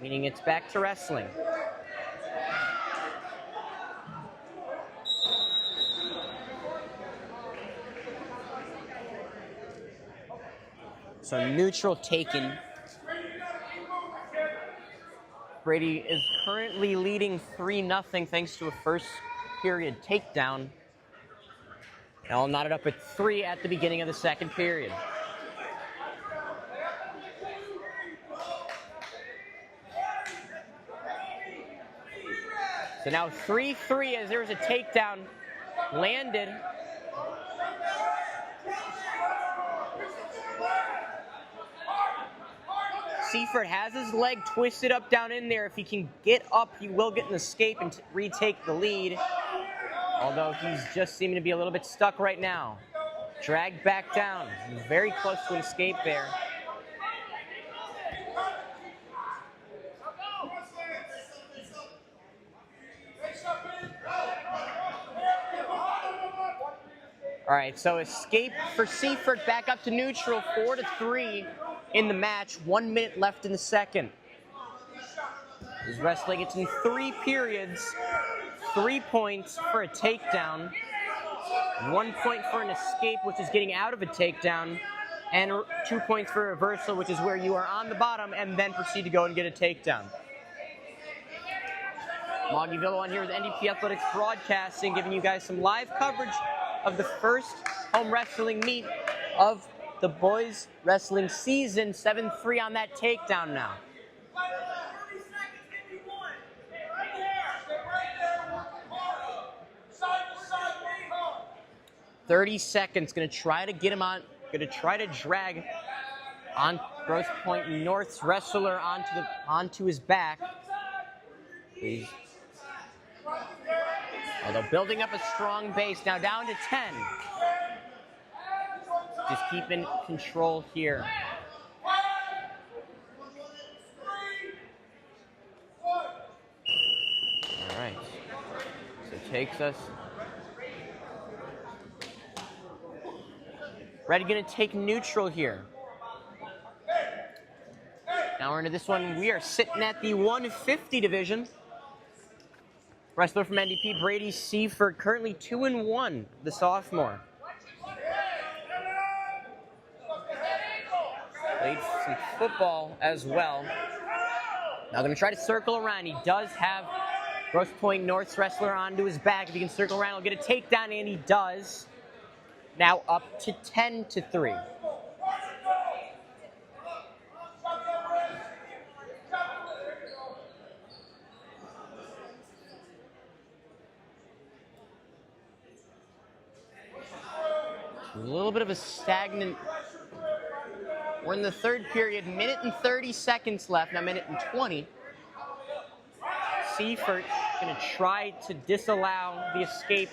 meaning it's back to wrestling. So neutral taken. Brady is currently leading 3-0 thanks to a first period takedown. Now knotted up at 3 at the beginning of the second period. So now 3-3 as there's a takedown landed. Seifert has his leg twisted up down in there. If he can get up, he will get an escape and retake the lead. Although he's just seeming to be a little bit stuck right now. Dragged back down. Very close to an escape there. All right, so escape for Seifert back up to neutral, 4-3 in the match. 1 minute left in the second. This wrestling, it's in 3 periods. 3 points for a takedown. 1 point for an escape, which is getting out of a takedown. And 2 points for a reversal, which is where you are on the bottom and then proceed to go and get a takedown. Moggy Villo on here with NDP Athletics Broadcasting, giving you guys some live coverage of the first home wrestling meet of the boys wrestling season. 7-3 on that takedown now. 30 seconds, gonna try to get him on, gonna try to drag on Grosse Pointe North's wrestler onto his back. Although building up a strong base, now down to 10. Just keeping control here. All right, so it takes us. Brady gonna take neutral here. Now we're into this one. We are sitting at the 150 division. Wrestler from NDP, Brady Seifert, currently 2-1, the sophomore. Played some football as well. Now gonna try to circle around. He does have Grosse Pointe North's wrestler onto his back. If he can circle around, he'll get a takedown, and he does. Now up to 10-3. A little bit of a stagnant We're in the third period, minute and 30 seconds left, now minute and 20. Seifert gonna try to disallow the escape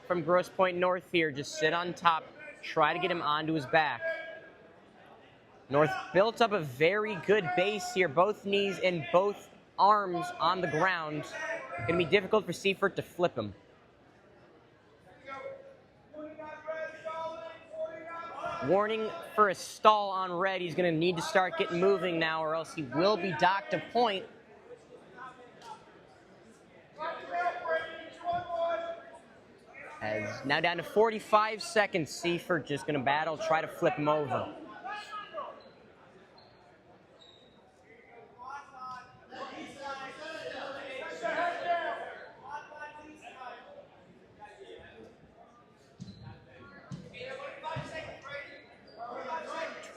from Grosse Pointe North here. Just sit on top, try to get him onto his back. North built up a very good base here, both knees and both arms on the ground. Gonna be difficult for Seifert to flip him. Warning for a stall on red. He's gonna need to start getting moving now or else he will be docked a point. As now down to 45 seconds, Seifert just gonna battle, try to flip him over.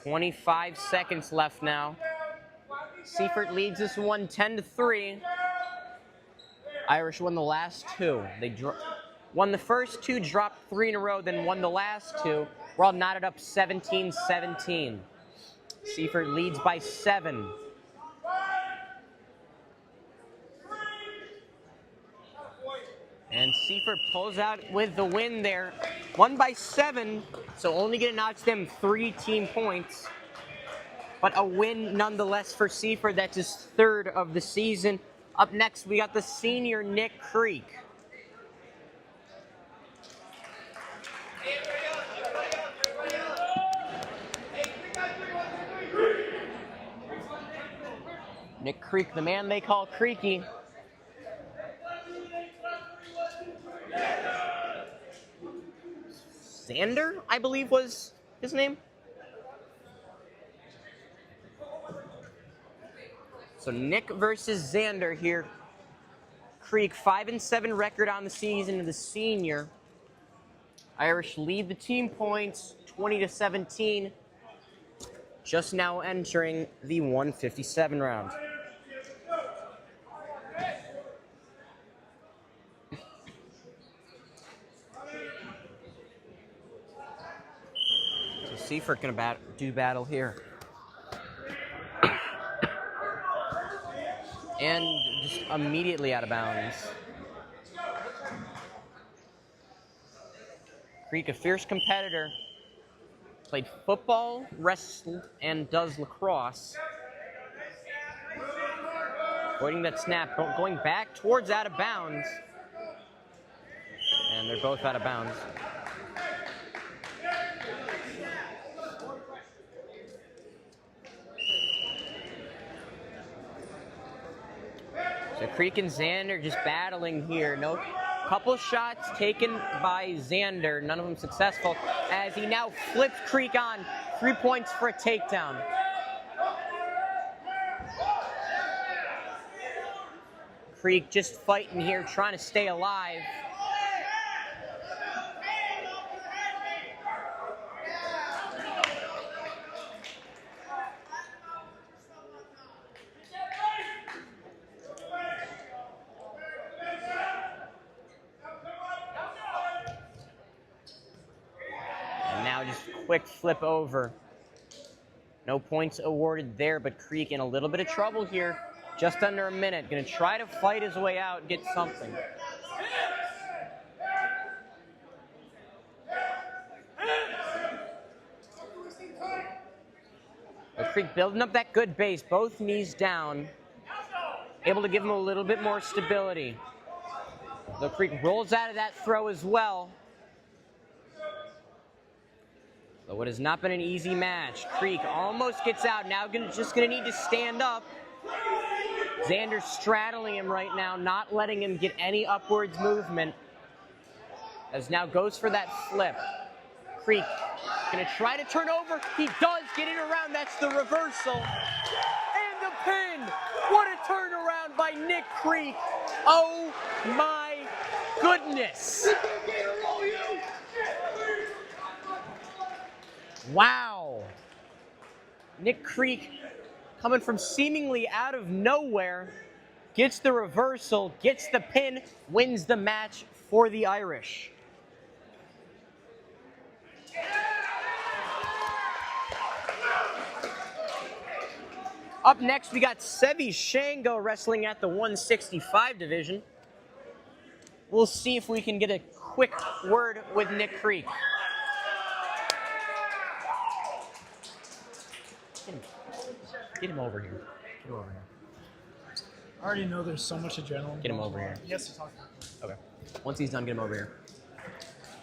.25 seconds left now. Seifert leads this one 10-3. Irish won the last two. They won the first two, dropped 3 in a row, then won the last two. We're all knotted up 17-17. Seifert leads by 7. And Seifert pulls out with the win there. Won by 7, so only gonna notch them 3 team points. But a win nonetheless for Seifert. That's his 3rd of the season. Up next, we got the senior Nick Creek. Nick Creek, the man they call Creaky. Xander, I believe was his name. So Nick versus Xander here. Creek 5-7 record on the season, the senior. Irish lead the team points 20-17. Just now entering the 157 round. So Seifert gonna do battle here. And just immediately out of bounds. Creek, a fierce competitor. Played football, wrestled, and does lacrosse. Avoiding that snap, going back towards out of bounds. And they're both out of bounds. So Creek and Xander just battling here. No, couple shots taken by Xander, none of them successful, as he now flips Creek on. 3 points for a takedown. Creek just fighting here, trying to stay alive. Quick flip over. No points awarded there, but Creek in a little bit of trouble here. Just under a minute. Gonna try to fight his way out and get something. But Creek building up that good base, both knees down. Able to give him a little bit more stability. The Creek rolls out of that throw as well. So what has not been an easy match. Creek almost gets out. Now just gonna need to stand up. Xander straddling him right now, not letting him get any upwards movement. As now goes for that flip. Creek gonna try to turn over. He does get it around. That's the reversal. And the pin. What a turnaround by Nick Creek. Oh my goodness. Wow. Nick Creek, coming from seemingly out of nowhere, gets the reversal, gets the pin, wins the match for the Irish. Up next, we got Sevi Shango wrestling at the 165 division. We'll see if we can get a quick word with Nick Creek. Get him over here. Get him over here. I already know there's so much adrenaline. Get him over here. He has to talk. Okay. Once he's done, get him over here.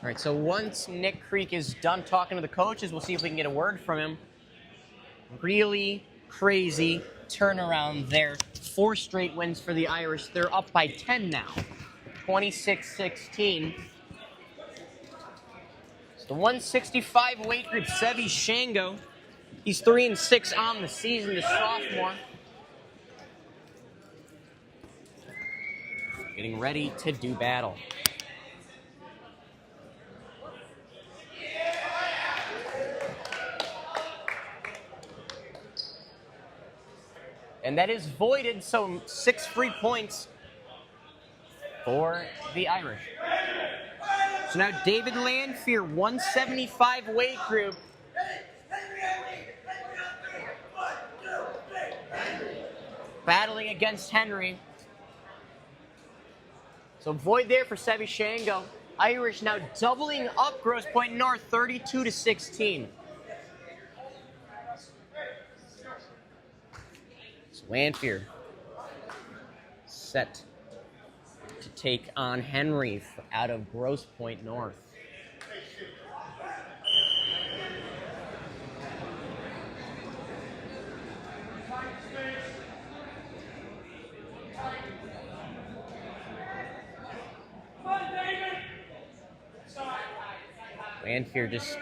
All right, so once Nick Creek is done talking to the coaches, we'll see if we can get a word from him. Really crazy turnaround there. 4 straight wins for the Irish. They're up by 10 now. 26-16. It's the 165 weight group, Sevi Shango. He's 3-6 on the season, the sophomore. Getting ready to do battle. And that is voided, so 6 free points for the Irish. So now David Lanfear, 175 weight group. Battling against Henry. So void there for Sevi Shango. Irish now doubling up Grosse Pointe North, 32-16. So Lanfear set to take on Henry out of Grosse Pointe North. Lanfear just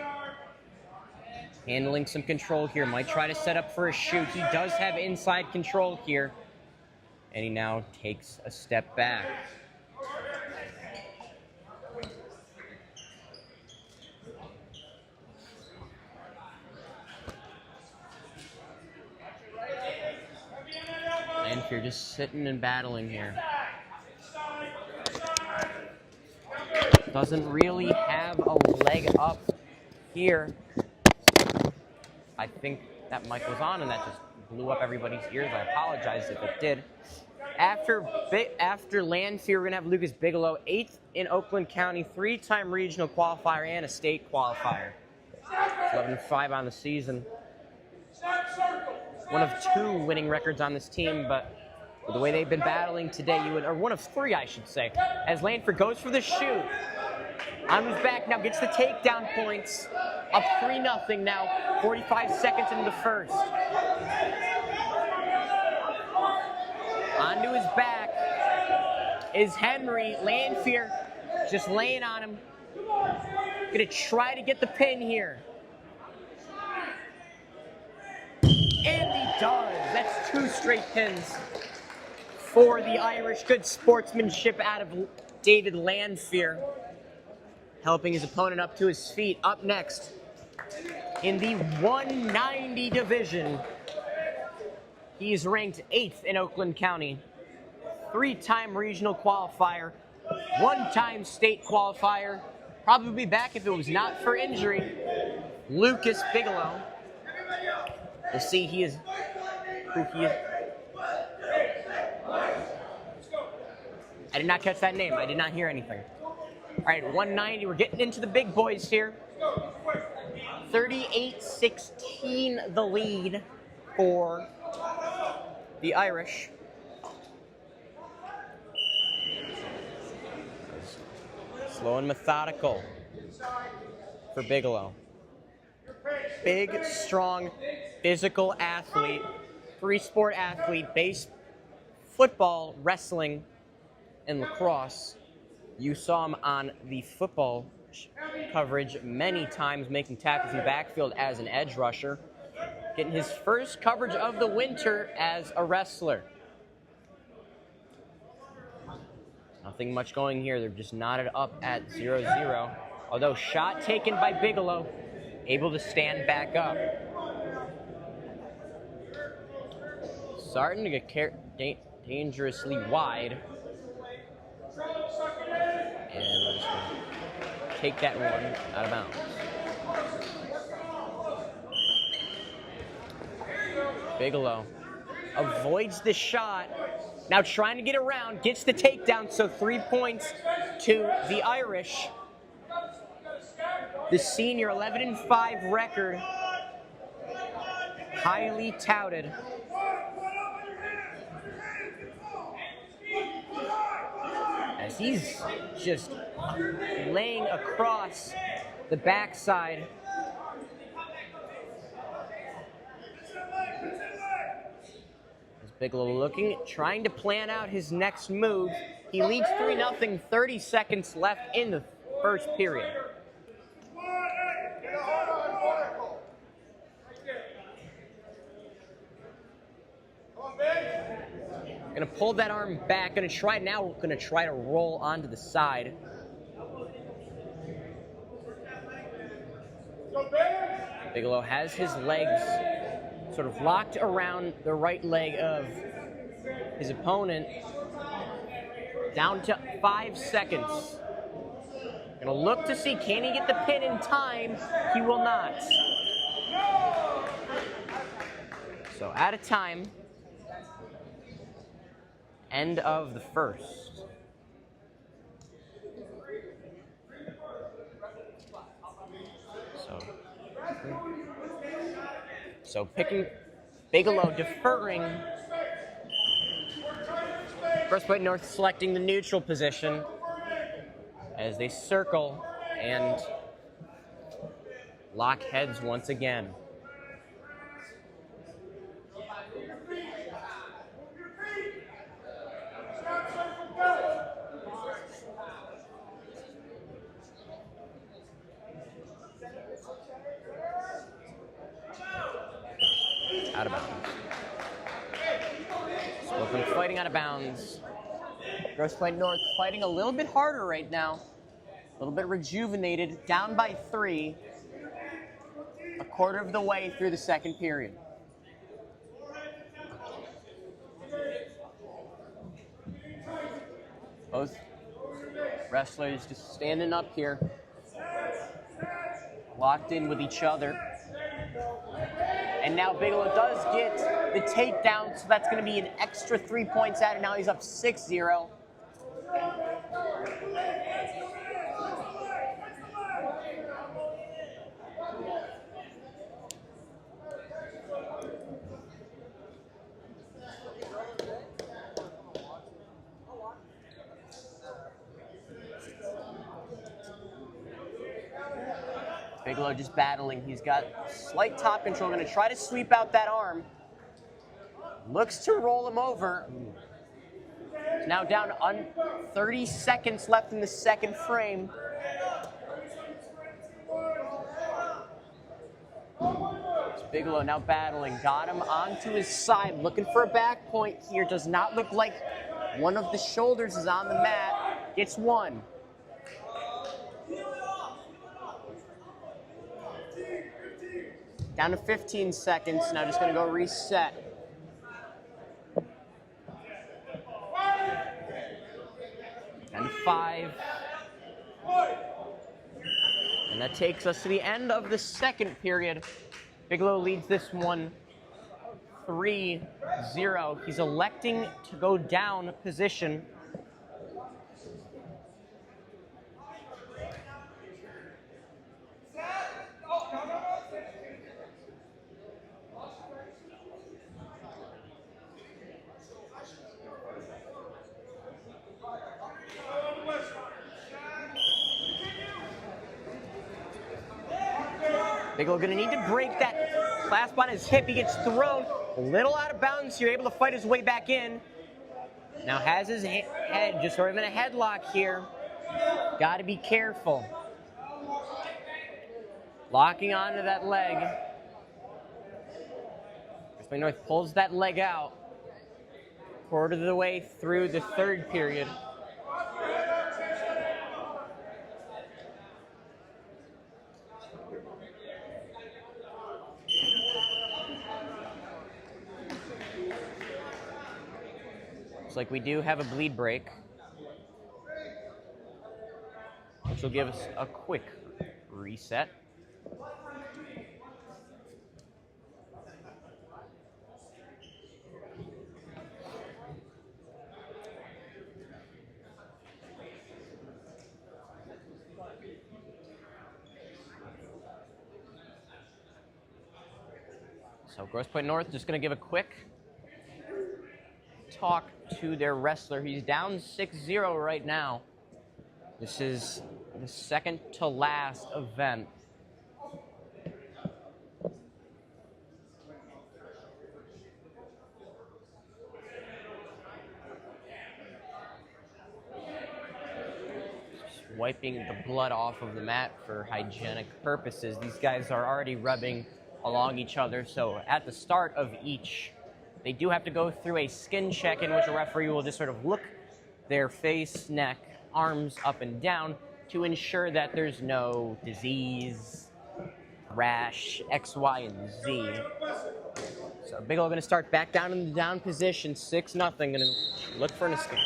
handling some control here. Might try to set up for a shoot. He does have inside control here. And he now takes a step back. Lanfear just sitting and battling here. Doesn't really have a leg up here. I think that mic was on and that just blew up everybody's ears. I apologize if it did. After Lanfear, we're going to have Lucas Bigelow, 8th in Oakland County, 3-time regional qualifier and a state qualifier. 11-5 on the season. One of 2 winning records on this team, but the way they've been battling today, or one of 3, I should say, as Lanfear goes for the shoot. On his back now, gets the takedown points. Up 3-0 now, 45 seconds into the first. Onto his back is Henry. Lanfear just laying on him. Gonna try to get the pin here. And he does. That's 2 straight pins for the Irish. Good sportsmanship out of David Lanfear, helping his opponent up to his feet. Up next, in the 190 division, he is ranked 8th in Oakland County. 3-time regional qualifier, 1-time state qualifier. Probably be back if it was not for injury. Lucas Bigelow. We'll see who he is. I did not catch that name. I did not hear anything. All right, 190. We're getting into the big boys here. 38-16 the lead for the Irish. Slow and methodical for Bigelow. Big, strong, physical athlete, 3-sport athlete, base, football, wrestling, and lacrosse. You saw him on the football coverage many times, making tackles in the backfield as an edge rusher. Getting his first coverage of the winter as a wrestler. Nothing much going here. They're just knotted up at 0-0. Although shot taken by Bigelow, able to stand back up. Starting to get dangerously wide. And we're just going to take that one out of bounds. Bigelow avoids the shot. Now trying to get around, gets the takedown, so 3 points to the Irish. The senior 11-5 record, highly touted. As he's just laying across the backside. As Bigelow looking, trying to plan out his next move. He leads 3-0, 30 seconds left in the first period. Gonna pull that arm back, gonna try to roll onto the side. Bigelow has his legs sort of locked around the right leg of his opponent. Down to 5 seconds. Gonna look to see, can he get the pin in time? He will not. So out of time. End of the first. So picking Bigelow deferring. Grosse Pointe North selecting the neutral position as they circle and lock heads once again. Out of bounds. Slocum fighting out of bounds. Grosse Pointe North fighting a little bit harder right now. A little bit rejuvenated, down by 3. A quarter of the way through the second period. Both wrestlers just standing up here, locked in with each other. And now Bigelow does get the takedown, so that's going to be an extra 3 points added. Now he's up 6-0. Bigelow just battling. He's got slight top control. Going to try to sweep out that arm. Looks to roll him over. Now down to 30 seconds left in the second frame. It's Bigelow now battling. Got him onto his side. Looking for a back point here. Does not look like one of the shoulders is on the mat. Gets one. Down to 15 seconds. Now just going to go reset. Down to 5. And that takes us to the end of the second period. Bigelow leads this one 3-0. He's electing to go down position. Bigelow gonna need to break that clasp on his hip. He gets thrown a little out of bounds here, able to fight his way back in. Now has his head just sort of in a headlock here. Gotta be careful. Locking onto that leg. Grosse Pointe North pulls that leg out. Quarter of the way through the third period. Looks like we do have a bleed break, which will give us a quick reset. So Grosse Pointe North just going to give a quick talk to their wrestler. He's down 6-0 right now. This is the second to last event. Just wiping the blood off of the mat for hygienic purposes. These guys are already rubbing along each other, so at the start of each, they do have to go through a skin check in which a referee will just sort of look their face, neck, arms up and down to ensure that there's no disease, rash, X, Y, and Z. So Bigelow going to start back down in the down position, 6-0, going to look for an escape.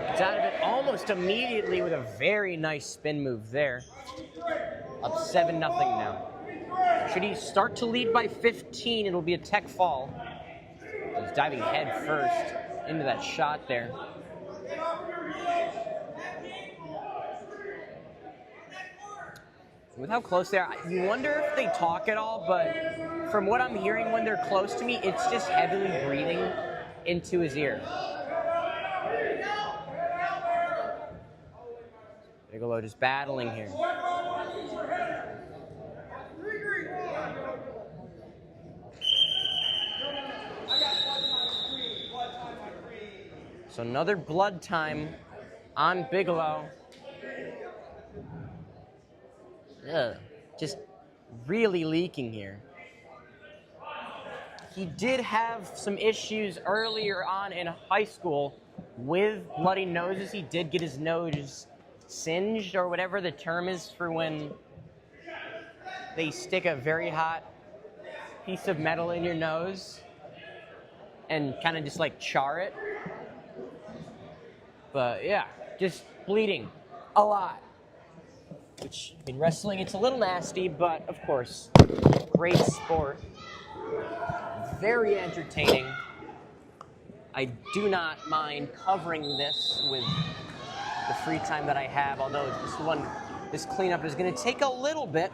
Gets out of it almost immediately with a very nice spin move there. Up 7-0 now. Should he start to lead by 15, it'll be a tech fall. He's diving head first into that shot there. With how close they are, you wonder if they talk at all, but from what I'm hearing when they're close to me, it's just heavily breathing into his ear. Bigelow just battling here. So another blood time on Bigelow. Ugh, just really leaking here. He did have some issues earlier on in high school with bloody noses. He did get his nose singed, or whatever the term is for when they stick a very hot piece of metal in your nose and kind of just like char it. But yeah, just bleeding a lot. Which, in wrestling, it's a little nasty, but of course, great sport. Very entertaining. I do not mind covering this with the free time that I have, although this cleanup is going to take a little bit.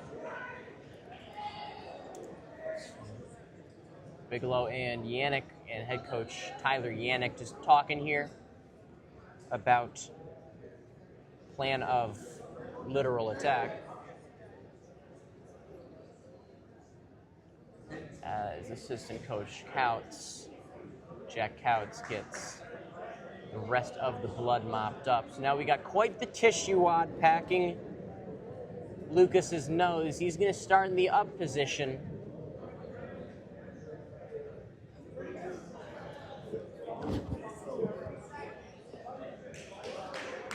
Bigelow and Yannick and head coach Tyler Yannick just talking here about plan of literal attack. As assistant coach Jack Couts gets the rest of the blood mopped up. So now we got quite the tissue wad packing Lucas's nose. He's going to start in the up position.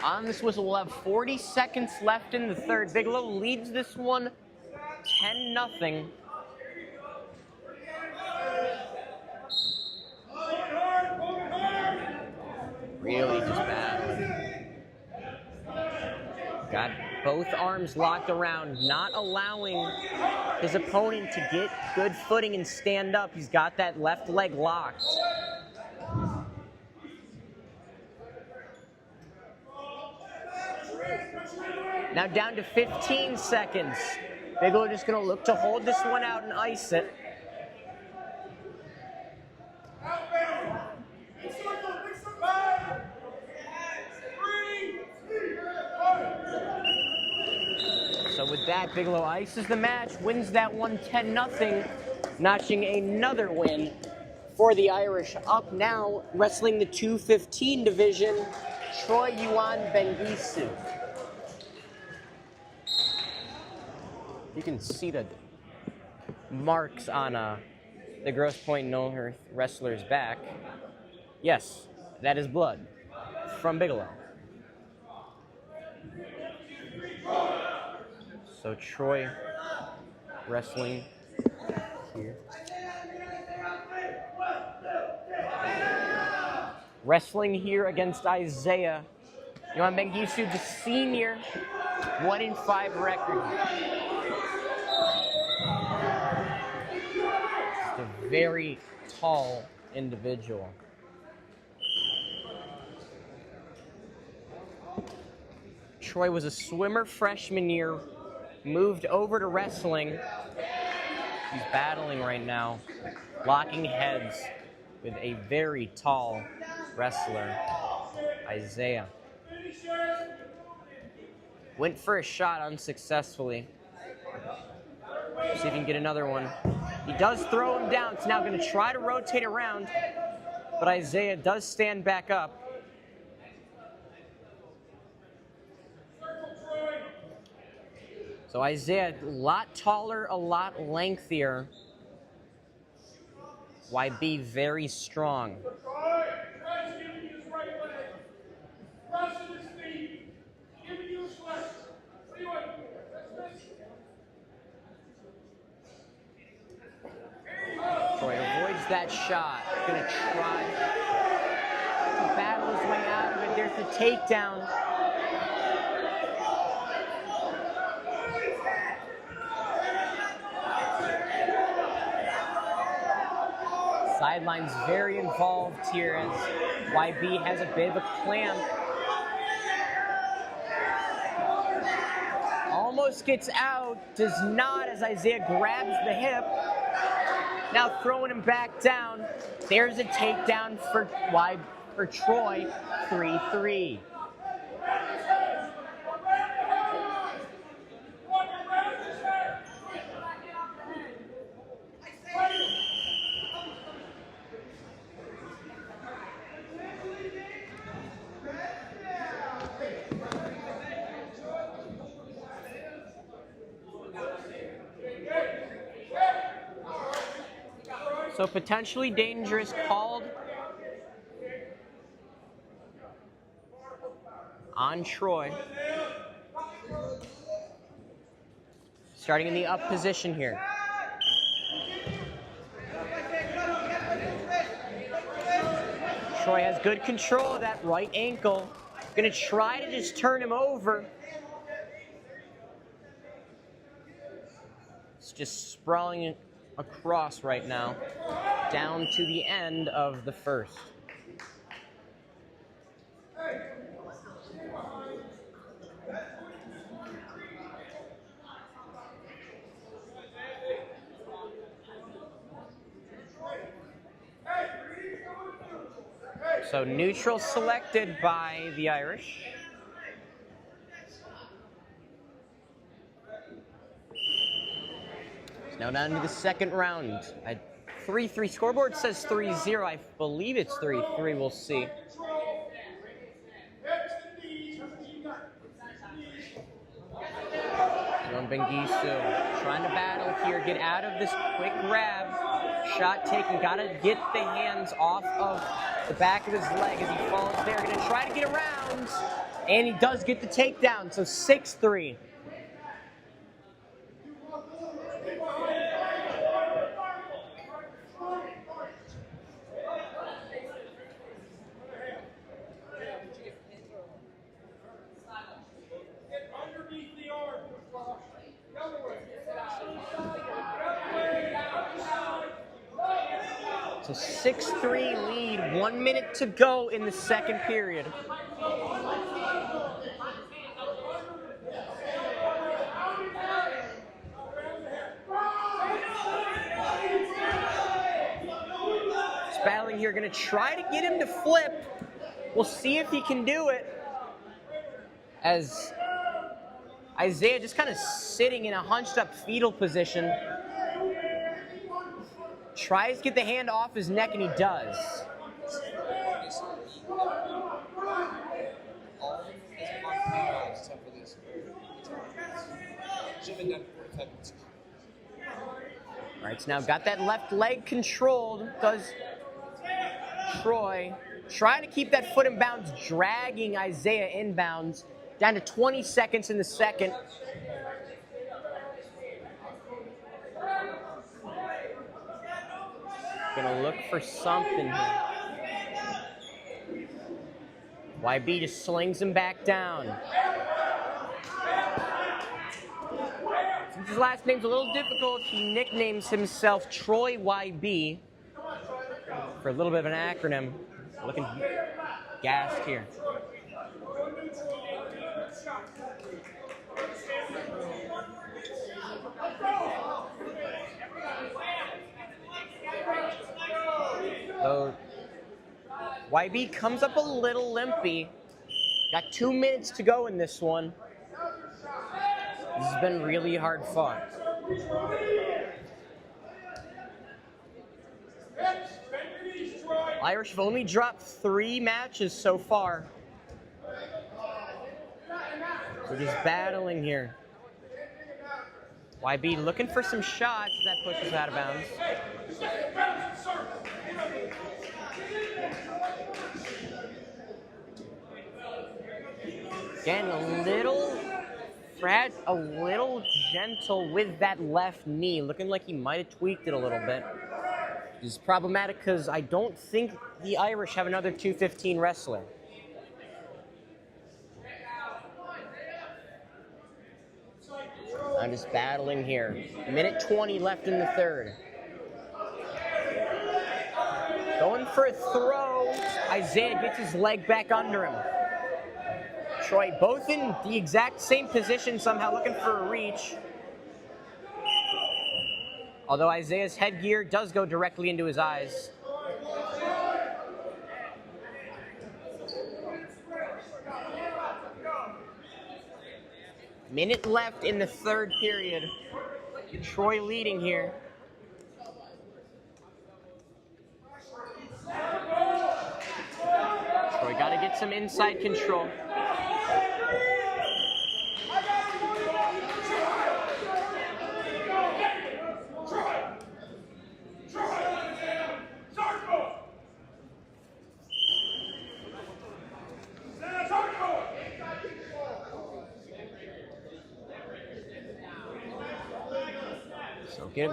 On this whistle, we'll have 40 seconds left in the third. Bigelow leads this one 10-0. Really just battling. Got both arms locked around, not allowing his opponent to get good footing and stand up. He's got that left leg locked. Now down to 15 seconds. Bigelow just going to look to hold this one out and ice it. So with that, Bigelow ices the match, wins that one 10-0, notching another win for the Irish. Up now, wrestling the 215 division, Troy Yuan Bengisu. You can see the marks on the Grosse Pointe North wrestler's back. Yes, that is blood from Bigelow. So Troy wrestling here. Wrestling here against Isaiah. Yuan Bengisu, the senior, 1-5 record. Just a very tall individual. Troy was a swimmer freshman year, moved over to wrestling, He's battling right now, locking heads with a very tall wrestler, Isaiah. Went for a shot unsuccessfully. See if he can get another one. He does throw him down. It's now going to try to rotate around, but Isaiah does stand back up. So Isaiah, a lot taller, a lot lengthier. YB very strong. Troy avoids that shot. Gonna try to battle his way out of it. There's the takedown. Sideline's very involved here as YB has a bit of a clamp. Almost gets out, does not as Isaiah grabs the hip. Now throwing him back down. There's a takedown for Troy, 3-3. So potentially dangerous called on Troy. Starting in the up position here. Troy has good control of that right ankle. Gonna try to just turn him over. It's just sprawling it across right now, down to the end of the first. So neutral selected by the Irish. Now down to the second round. 3-3 scoreboard says 3-0. I believe it's 3-3. We'll see. Bengisu trying to battle here, get out of this quick grab. Shot taken, gotta get the hands off of the back of his leg as he falls there. Gonna try to get around, and he does get the takedown, so 6-3. So 6-3 lead, 1 minute to go in the second period. He's battling here, gonna try to get him to flip. We'll see if he can do it. As Isaiah just kind of sitting in a hunched up fetal position. Tries to get the hand off his neck, and he does. All right, so now got that left leg controlled. Does Troy. Trying to keep that foot in bounds, dragging Isaiah inbounds. Down to 20 seconds in the second. Gonna look for something here. YB just slings him back down. Since his last name's a little difficult, he nicknames himself Troy YB for a little bit of an acronym. Looking gassed here. So YB comes up a little limpy. Got 2 minutes to go in this one. This has been really hard fought. Irish have only dropped 3 matches so far. We're just battling here. YB looking for some shots. That pushes out of bounds. Again, a little gentle with that left knee. Looking like he might have tweaked it a little bit. This is problematic because I don't think the Irish have another 215 wrestler. I'm just battling here. Minute 20 left in the third. Going for a throw. Isaiah gets his leg back under him. Troy both in the exact same position, somehow looking for a reach. Although Isaiah's headgear does go directly into his eyes. Minute left in the third period. Troy leading here. Troy got to get some inside control.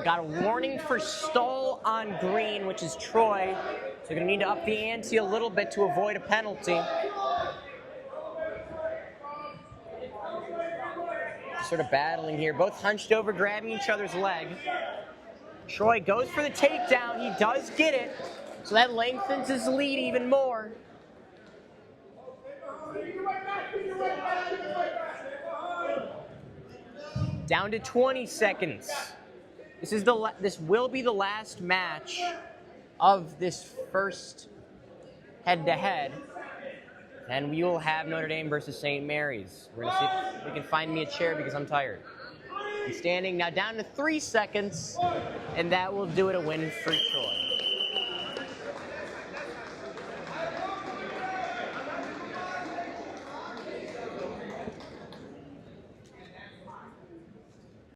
Got a warning for stall on green, which is Troy. So you're going to need to up the ante a little bit to avoid a penalty. Sort of battling here, both hunched over, grabbing each other's leg. Troy goes for the takedown. He does get it. So that lengthens his lead even more. Down to 20 seconds. This will be the last match of this first head-to-head, and we will have Notre Dame versus St. Mary's. We're gonna see if we can find me a chair because I'm tired. I'm standing now down to 3 seconds, and that will do it, a win for Troy.